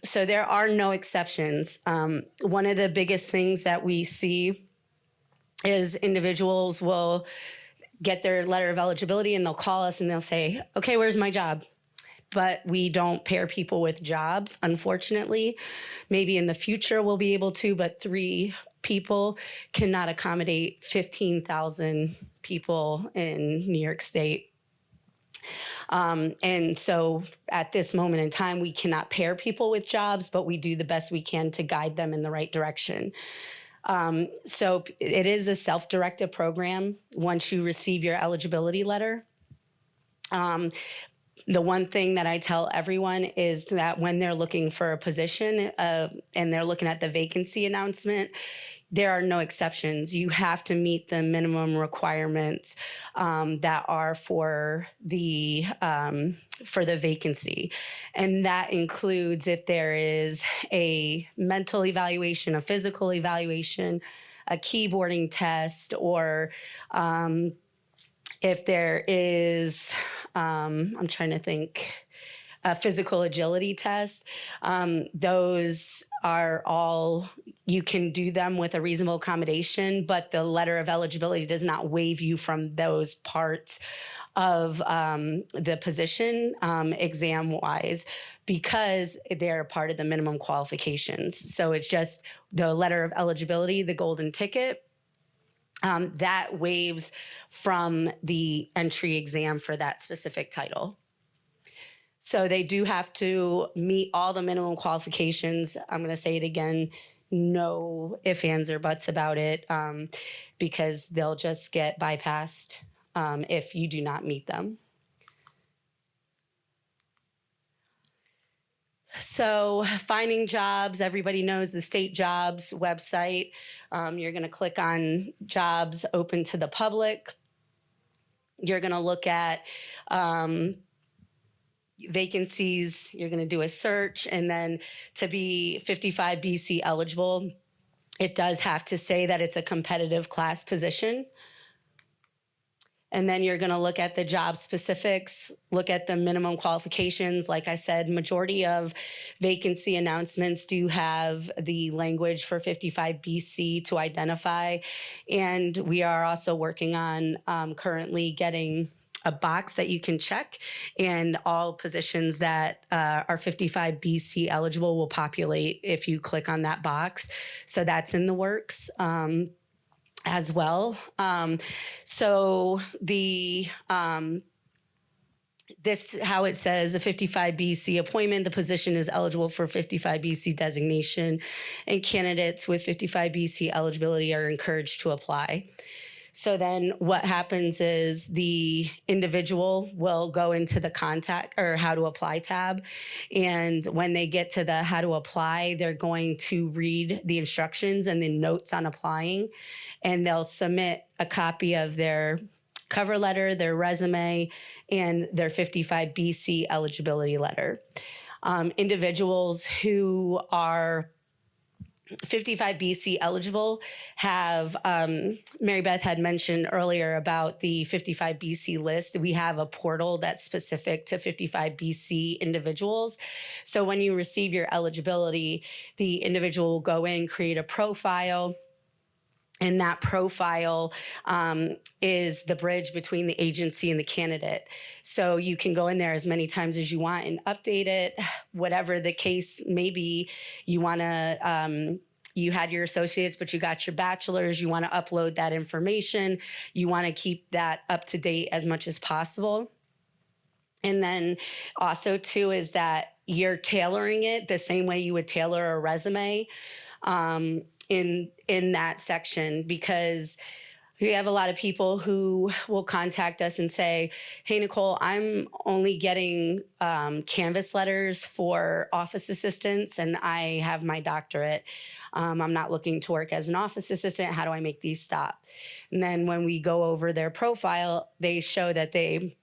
C: So there are no exceptions. One of the biggest things that we see is individuals will get their letter of eligibility and they'll call us and they'll say, okay, where's my job? But we don't pair people with jobs, unfortunately. Maybe in the future we'll be able to, but 3 people cannot accommodate 15,000 people in New York State. And so at this moment in time, we cannot pair people with jobs, but we do the best we can to guide them in the right direction. So it is a self-directed program once you receive your eligibility letter. The one thing that I tell everyone is that when they're looking for a position and they're looking at the vacancy announcement, there are no exceptions. You have to meet the minimum requirements that are for the vacancy. And that includes if there is a mental evaluation, a physical evaluation, a keyboarding test, or if there is, I'm trying to think, a physical agility test. Those are all, you can do them with a reasonable accommodation, but the letter of eligibility does not waive you from those parts of the position exam-wise because they're part of the minimum qualifications. So it's just the letter of eligibility, the golden ticket, that waives from the entry exam for that specific title. So they do have to meet all the minimum qualifications. I'm going to say it again, no ifs, ands, or buts about it, because they'll just get bypassed if you do not meet them. So finding jobs, everybody knows the state jobs website. You're going to click on jobs open to the public. You're going to look at vacancies, you're going to do a search, and then to be 55 BC eligible, it does have to say that it's a competitive class position. And then you're going to look at the job specifics, look at the minimum qualifications. Like I said, majority of vacancy announcements do have the language for 55 BC to identify. And we are also working on currently getting a box that you can check, and all positions that are 55 BC eligible will populate if you click on that box. So that's in the works. As well. So the this how it says a 55 BC appointment, the position is eligible for 55 BC designation, and candidates with 55 BC eligibility are encouraged to apply. So then what happens is the individual will go into the contact or how to apply tab. And when they get to the how to apply, they're going to read the instructions and the notes on applying, and they'll submit a copy of their cover letter, their resume, and their 55 BC eligibility letter. Individuals who are 55 BC eligible have, Mary Beth had mentioned earlier about the 55 BC list. We have a portal that's specific to 55 BC individuals. So when you receive your eligibility, the individual will go in, create a profile. And that profile is the bridge between the agency and the candidate. So you can go in there as many times as you want and update it, whatever the case may be. You want to, you had your associates, but you got your bachelor's. You want to upload that information. You want to keep that up to date as much as possible. And then also too is that you're tailoring it the same way you would tailor a resume. In that section, because we have a lot of people who will contact us and say, hey, Nicole, I'm only getting Canvas letters for office assistants and I have my doctorate. I'm not looking to work as an office assistant. How do I make these stop? And then when we go over their profile, they show that they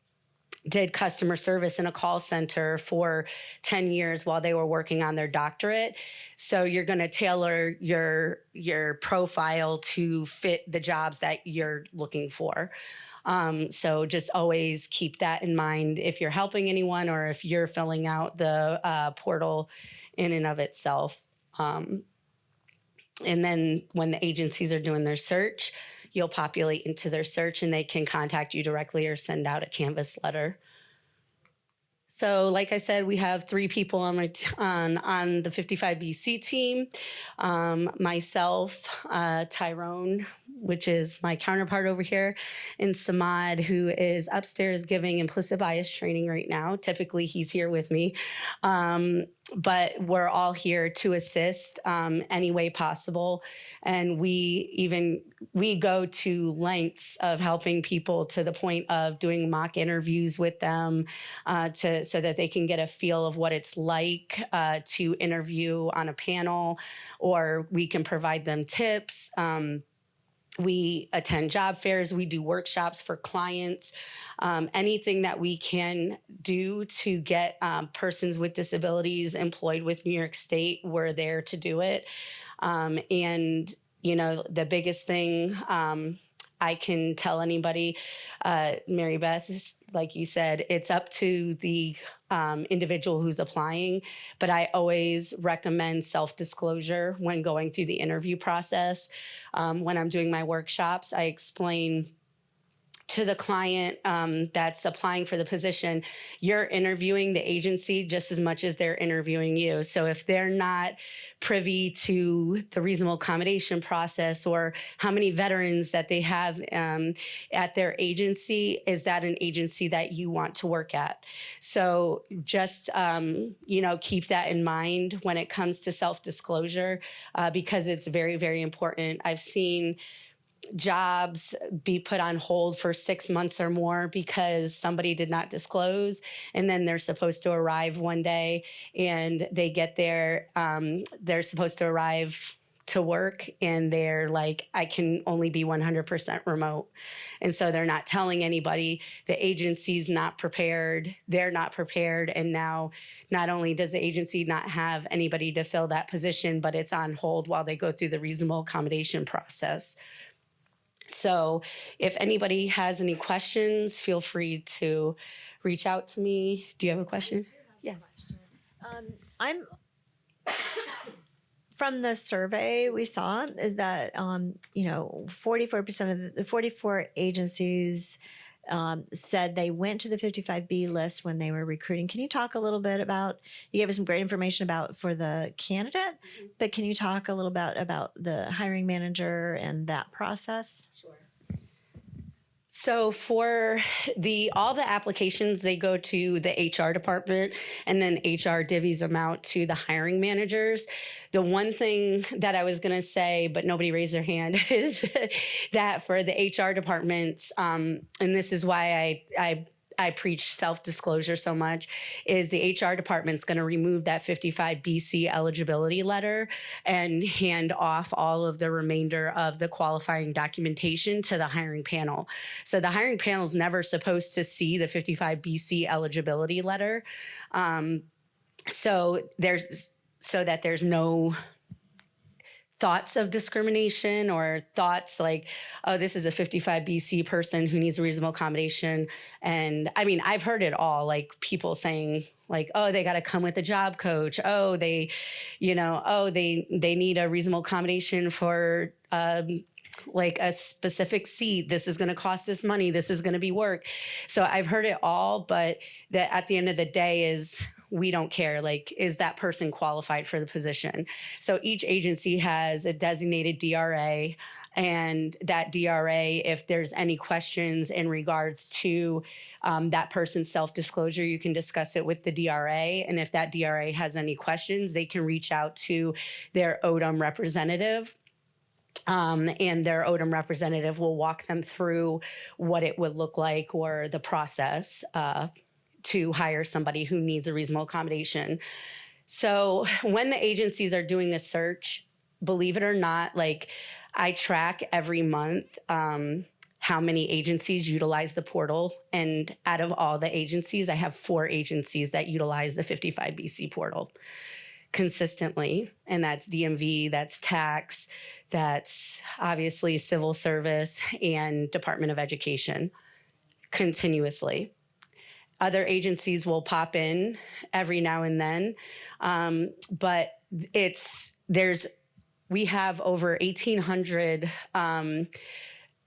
C: did customer service in a call center for 10 years while they were working on their doctorate. So you're going to tailor your profile to fit the jobs that you're looking for. So just always keep that in mind if you're helping anyone or if you're filling out the portal in and of itself. And then when the agencies are doing their search, you'll populate into their search and they can contact you directly or send out a Canvas letter. So like I said, we have 3 people on the 55 BC team. Myself, Tyrone, which is my counterpart over here, and Samad, who is upstairs giving implicit bias training right now. Typically, he's here with me. But we're all here to assist any way possible. And we go to lengths of helping people to the point of doing mock interviews with them so that they can get a feel of what it's like to interview on a panel, or we can provide them tips. We attend job fairs. We do workshops for clients. Anything that we can do to get persons with disabilities employed with New York State, we're there to do it. And, you know, the biggest thing I can tell anybody, Mary Beth, like you said, it's up to the individual who's applying, but I always recommend self-disclosure when going through the interview process. When I'm doing my workshops, I explain to the client that's applying for the position, you're interviewing the agency just as much as they're interviewing you. So if they're not privy to the reasonable accommodation process or how many veterans that they have at their agency, is that an agency that you want to work at? So just, keep that in mind when it comes to self-disclosure because it's very, very important. I've seen jobs be put on hold for 6 months or more because somebody did not disclose, and then they're supposed to arrive one day and they get there. They're supposed to arrive to work, and they're like, I can only be 100% remote. And so they're not telling anybody. The agency's not prepared. They're not prepared. And now not only does the agency not have anybody to fill that position, but it's on hold while they go through the reasonable accommodation process. So if anybody has any questions, feel free to reach out to me. Do you have a question? Yes.
A: I'm from the survey we saw is that 44% of the 44 agencies said they went to the 55B list when they were recruiting. Can you talk a little bit about? You gave us some great information about for the candidate, but can you talk a little bit about the hiring manager and that process?
C: Sure. So for all the applications, they go to the HR department, and then HR divvies them out to the hiring managers. The one thing that I was going to say, but nobody raised their hand, is that for the HR departments, and this is why I preach self-disclosure so much, is the HR department's going to remove that 55BC eligibility letter and hand off all of the remainder of the qualifying documentation to the hiring panel. So the hiring panel is never supposed to see the 55BC eligibility letter. So that there's no thoughts of discrimination or thoughts like, oh, this is a 55BC person who needs a reasonable accommodation. And I mean, I've heard it all, like people saying like, oh, they got to come with a job coach. Oh, they need a reasonable accommodation for, like a specific seat. This is going to cost this money. This is going to be work. So I've heard it all, but that at the end of the day is, we don't care. Like, is that person qualified for the position? So each agency has a designated DRA, and that DRA, if there's any questions in regards to that person's self-disclosure, you can discuss it with the DRA. And if that DRA has any questions, they can reach out to their ODM representative. And their ODM representative will walk them through what it would look like or the process to hire somebody who needs a reasonable accommodation. So when the agencies are doing a search, believe it or not, like I track every month how many agencies utilize the portal. And out of all the agencies, I have 4 agencies that utilize the 55BC portal consistently. And that's DMV, that's tax, that's obviously civil service and Department of Education continuously. Other agencies will pop in every now and then, but we have over 1,800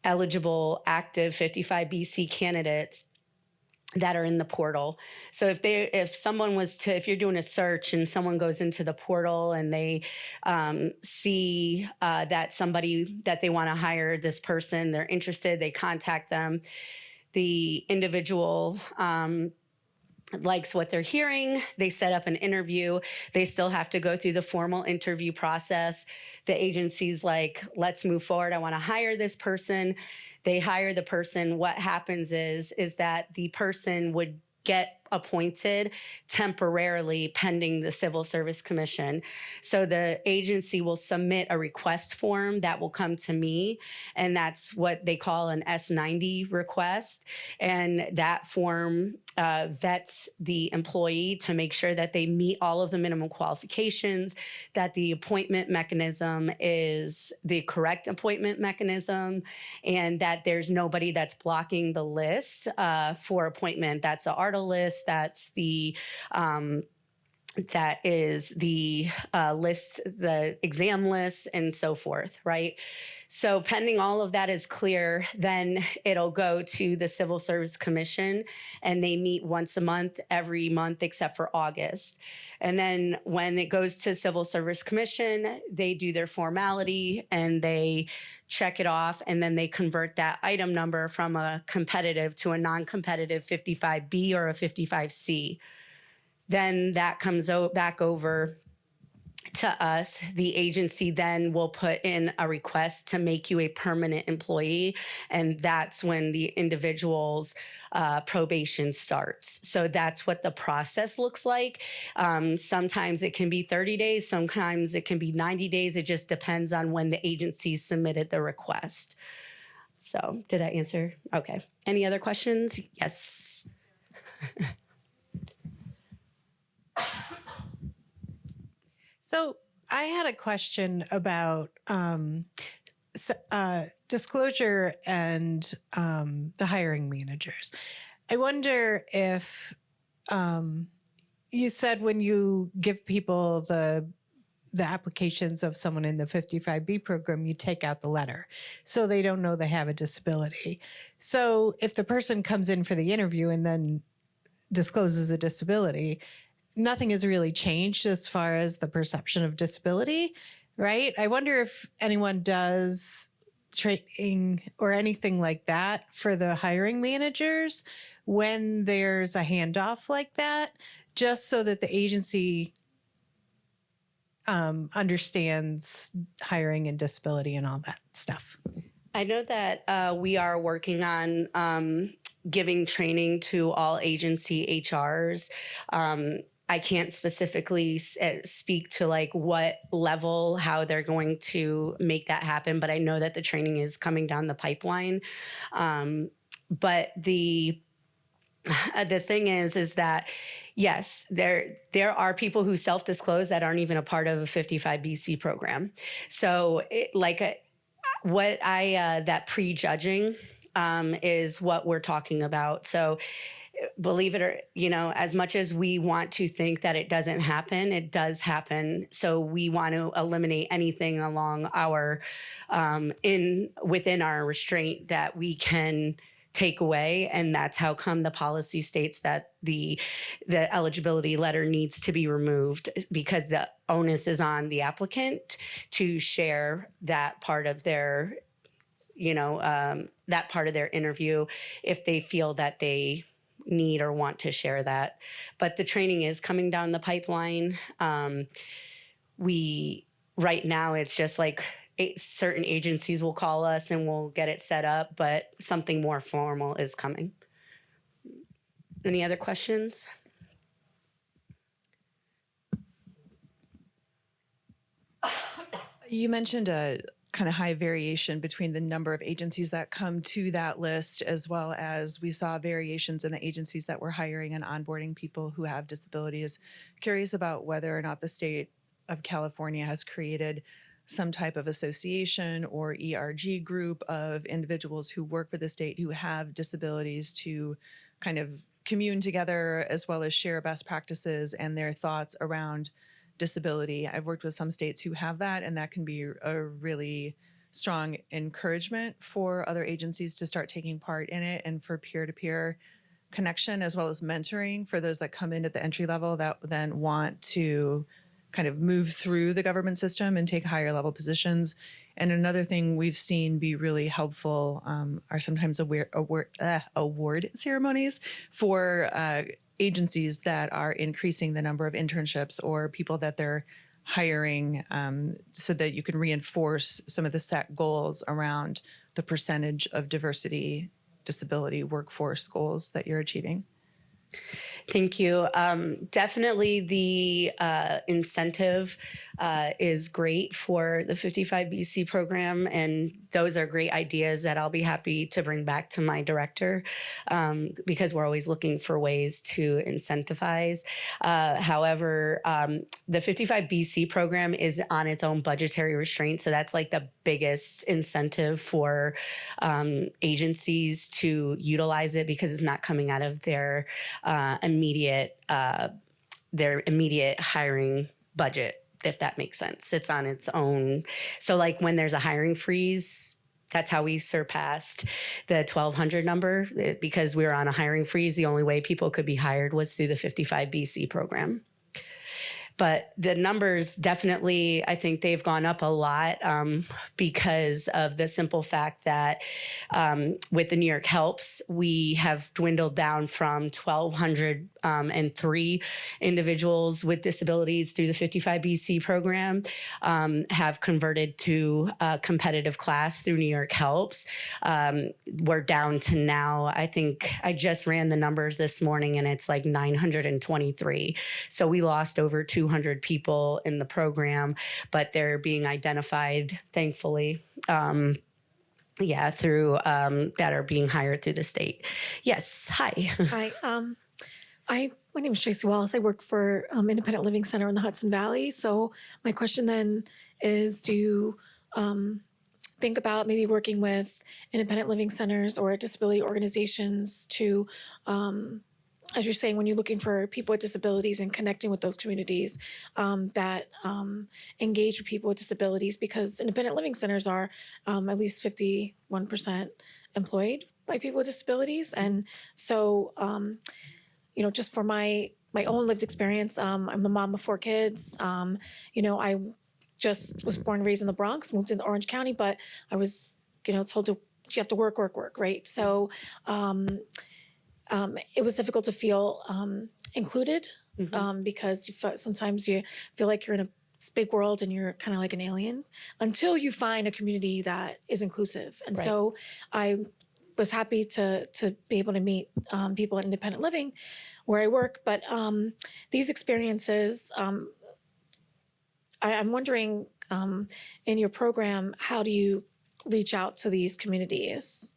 C: eligible active 55BC candidates that are in the portal. So if you're doing a search and someone goes into the portal and they see that they want to hire this person, they're interested, they contact them. The individual likes what they're hearing. They set up an interview. They still have to go through the formal interview process. The agency's like, let's move forward. I want to hire this person. They hire the person. What happens is that the person would get appointed temporarily pending the Civil Service Commission. So the agency will submit a request form that will come to me, and that's what they call an S-90 request. And that form vets the employee to make sure that they meet all of the minimum qualifications, that the appointment mechanism is the correct appointment mechanism, and that there's nobody that's blocking the list for appointment. That's the ARDA list. That's the that is the list, the exam list, and so forth, right? So pending all of that is clear, then it'll go to the Civil Service Commission, and they meet once a month, every month except for August. And then when it goes to Civil Service Commission, they do their formality and they check it off, and then they convert that item number from a competitive to a non-competitive 55B or a 55C. Then that comes back over to us, the agency then will put in a request to make you a permanent employee. And that's when the individual's probation starts. So that's what the process looks like. Sometimes it can be 30 days, sometimes it can be 90 days. It just depends on when the agency submitted the request. So did I answer? Okay. Any other questions? Yes.
D: So I had a question about disclosure and the hiring managers. I wonder if you said when you give people the applications of someone in the 55B program, you take out the letter so they don't know they have a disability. So if the person comes in for the interview and then discloses a disability, nothing has really changed as far as the perception of disability, right? I wonder if anyone does training or anything like that for the hiring managers when there's a handoff like that, just so that the agency understands hiring and disability and all that stuff.
C: I know that we are working on giving training to all agency HRs. I can't specifically speak to like what level, how they're going to make that happen, but I know that the training is coming down the pipeline. But the thing is that yes, there are people who self-disclose that aren't even a part of a 55BC program. So that prejudging is what we're talking about. So believe it or, as much as we want to think that it doesn't happen, it does happen. So we want to eliminate anything along our, within our restraint that we can take away. And that's how come the policy states that the eligibility letter needs to be removed, because the onus is on the applicant to share that part of their, that part of their interview if they feel that they need or want to share that. But the training is coming down the pipeline. Right now it's just like certain agencies will call us and we'll get it set up, but something more formal is coming. Any other questions?
B: You mentioned a kind of high variation between the number of agencies that come to that list, as well as we saw variations in the agencies that were hiring and onboarding people who have disabilities. Curious about whether or not the state of California has created some type of association or ERG group of individuals who work for the state who have disabilities to kind of commune together, as well as share best practices and their thoughts around disability. I've worked with some states who have that, and that can be a really strong encouragement for other agencies to start taking part in it, and for peer-to-peer connection, as well as mentoring for those that come in at the entry level that then want to kind of move through the government system and take higher level positions. And another thing we've seen be really helpful are sometimes award ceremonies for agencies that are increasing the number of internships or people that they're hiring, so that you can reinforce some of the set goals around the percentage of diversity, disability workforce goals that you're achieving.
C: Thank you. Definitely the incentive is great for the 55BC program, and those are great ideas that I'll be happy to bring back to my director, because we're always looking for ways to incentivize. However, the 55BC program is on its own budgetary restraint, so that's like the biggest incentive for agencies to utilize it, because it's not coming out of their immediate hiring budget, if that makes sense. It's on its own. So like when there's a hiring freeze, that's how we surpassed the 1,200 number, because we were on a hiring freeze. The only way people could be hired was through the 55BC program. But the numbers definitely, I think they've gone up a lot because of the simple fact that with the New York Helps, we have dwindled down from 1,200 and 3 individuals with disabilities through the 55BC program have converted to a competitive class through New York Helps. We're down to now, I think I just ran the numbers this morning, and it's like 923. So we lost over 200 people in the program, but they're being identified, thankfully. Through that are being hired through the state. Yes. Hi.
E: Hi. My name is Tracy Wallace. I work for Independent Living Center in the Hudson Valley. So my question then is, do you think about maybe working with independent living centers or disability organizations to, as you're saying, when you're looking for people with disabilities and connecting with those communities that engage with people with disabilities, because independent living centers are at least 51% employed by people with disabilities. And so, just for my own lived experience, I'm a mom of 4 kids. I just was born and raised in the Bronx, moved into Orange County, but I was, told you have to work, right? So it was difficult to feel included because sometimes you feel like you're in a big world and you're kind of like an alien until you find a community that is inclusive. And so I was happy to be able to meet people in independent living where I work. But these experiences, I'm wondering in your program, how do you reach out to these communities?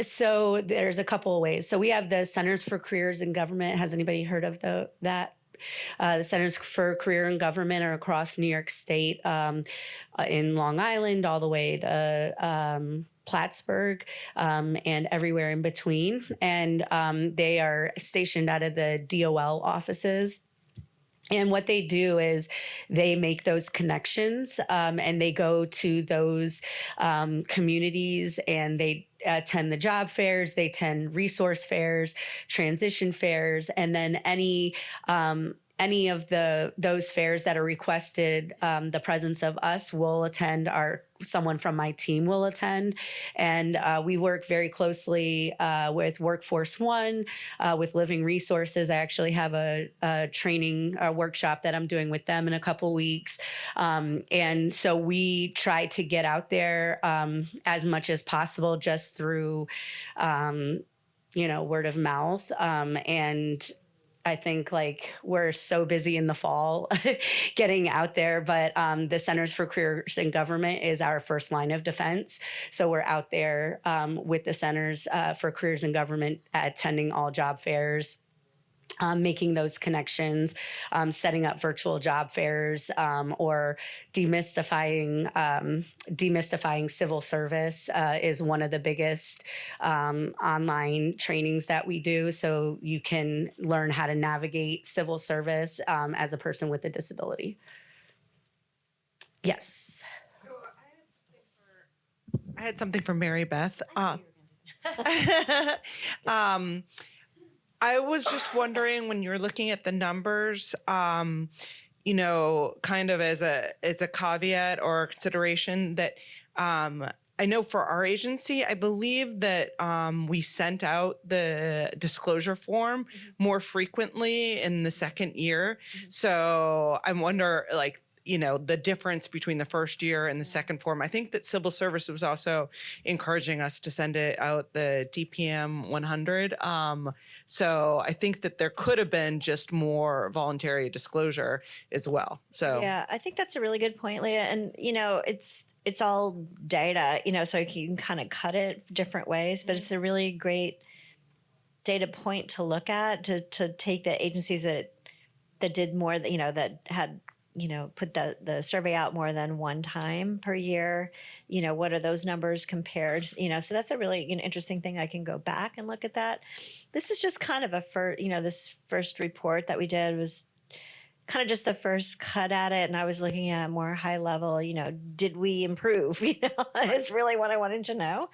C: So there's a couple of ways. So we have the Centers for Careers in Government. Has anybody heard of that? The Centers for Career and Government are across New York State, in Long Island, all the way to Plattsburgh, and everywhere in between. And they are stationed out of the DOL offices. And what they do is they make those connections and they go to those communities and they attend the job fairs, they attend resource fairs, transition fairs, and then any of those fairs that are requested, the presence of us will attend, someone from my team will attend. And we work very closely with Workforce One, with Living Resources. I actually have a training workshop that I'm doing with them in a couple weeks. And so we try to get out there as much as possible just through, word of mouth. And I think we're so busy in the fall getting out there, but the Centers for Careers in Government is our first line of defense. So we're out there with the Centers for Careers in Government, attending all job fairs, making those connections, setting up virtual job fairs, or demystifying civil service is one of the biggest online trainings that we do. So you can learn how to navigate civil service as a person with a disability. Yes.
F: So I had something for Mary Beth. I was just wondering, when you're looking at the numbers, kind of as a caveat or consideration that I know for our agency, I believe that we sent out the disclosure form more frequently in the second year. So I wonder, the difference between the first year and the second form. I think that Civil Service was also encouraging us to send it out, the DPM 100. So I think that there could have been just more voluntary disclosure as well. So
A: Yeah, I think that's a really good point, Leah. And, it's all data, so you can kind of cut it different ways, but it's a really great data point to look at, to take the agencies that did more, that had, put the survey out more than one time per year. What are those numbers compared? So that's a really interesting thing. I can go back and look at that. This is just kind of this first report that we did was kind of just the first cut at it. And I was looking at more high level, did we improve? Is really what I wanted to know.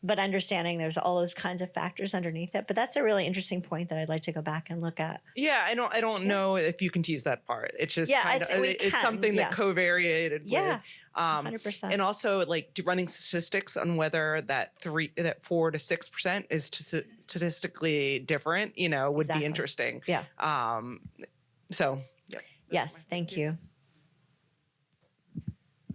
A: but understanding there's all those kinds of factors underneath it. But that's a really interesting point that I'd like to go back and look at.
F: Yeah, I don't know if you can tease that part. It's just
A: Yeah, I
F: kind of
A: think we
F: it's
A: can,
F: something
A: yeah.
F: that covariated
A: Yeah,
F: with
A: 100%.
F: and also like running statistics on whether that 4 to 6% is statistically different, you know, would
A: Exactly.
F: be interesting.
A: Yeah.
F: So, yeah.
A: Yes, thank you.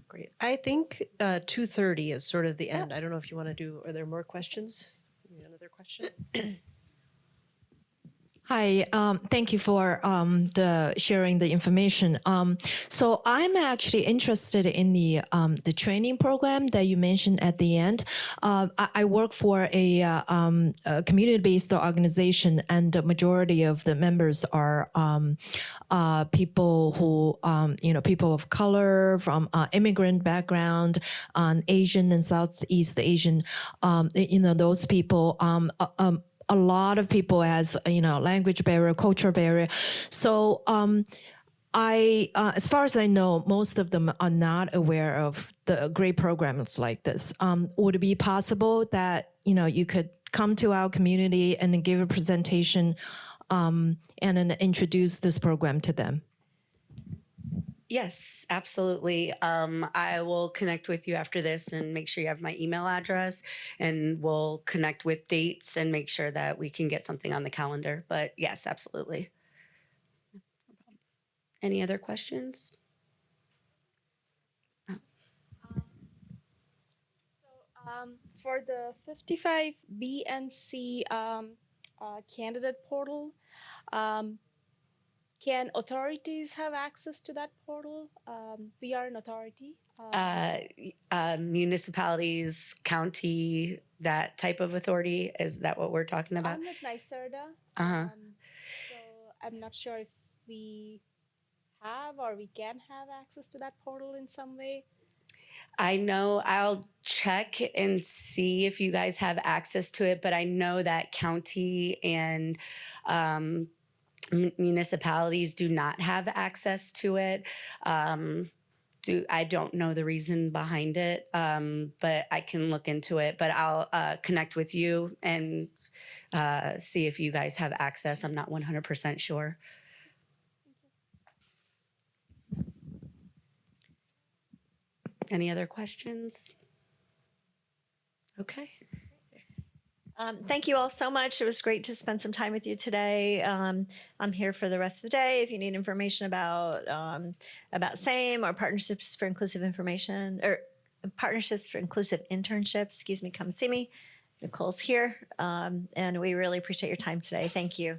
G: Great. I think 2:30 is sort of the end. I don't know if you want to do, are there more questions? Another question?
H: Hi, thank you for the sharing the information. So I'm actually interested in the training program that you mentioned at the end. I work for a community-based organization, and the majority of the members are people who people of color from immigrant background, Asian and Southeast Asian. Those people. A lot of people has language barrier, cultural barrier. So I, as far as I know, most of them are not aware of the great programs like this. Would it be possible that you could come to our community and give a presentation and then introduce this program to them?
C: Yes, absolutely. I will connect with you after this and make sure you have my email address, and we'll connect with dates and make sure that we can get something on the calendar. But yes, absolutely. Any other questions?
I: For the 55B and C candidate portal, can authorities have access to that portal? We are an authority.
C: Municipalities, county, that type of authority. Is that what we're talking about?
I: I'm with NYSERDA.
C: Uh-huh.
I: So I'm not sure if we have or we can have access to that portal in some way.
C: I know I'll check and see if you guys have access to it, but I know that county and municipalities do not have access to it. I don't know the reason behind it, but I can look into it. But I'll connect with you and see if you guys have access. I'm not 100% sure. Any other questions? Okay.
A: Thank you all so much. It was great to spend some time with you today. I'm here for the rest of the day. If you need information about SAME or Partnerships for Inclusive Information or Partnerships for Inclusive Internships, come see me. Nicole's here, and we really appreciate your time today. Thank you.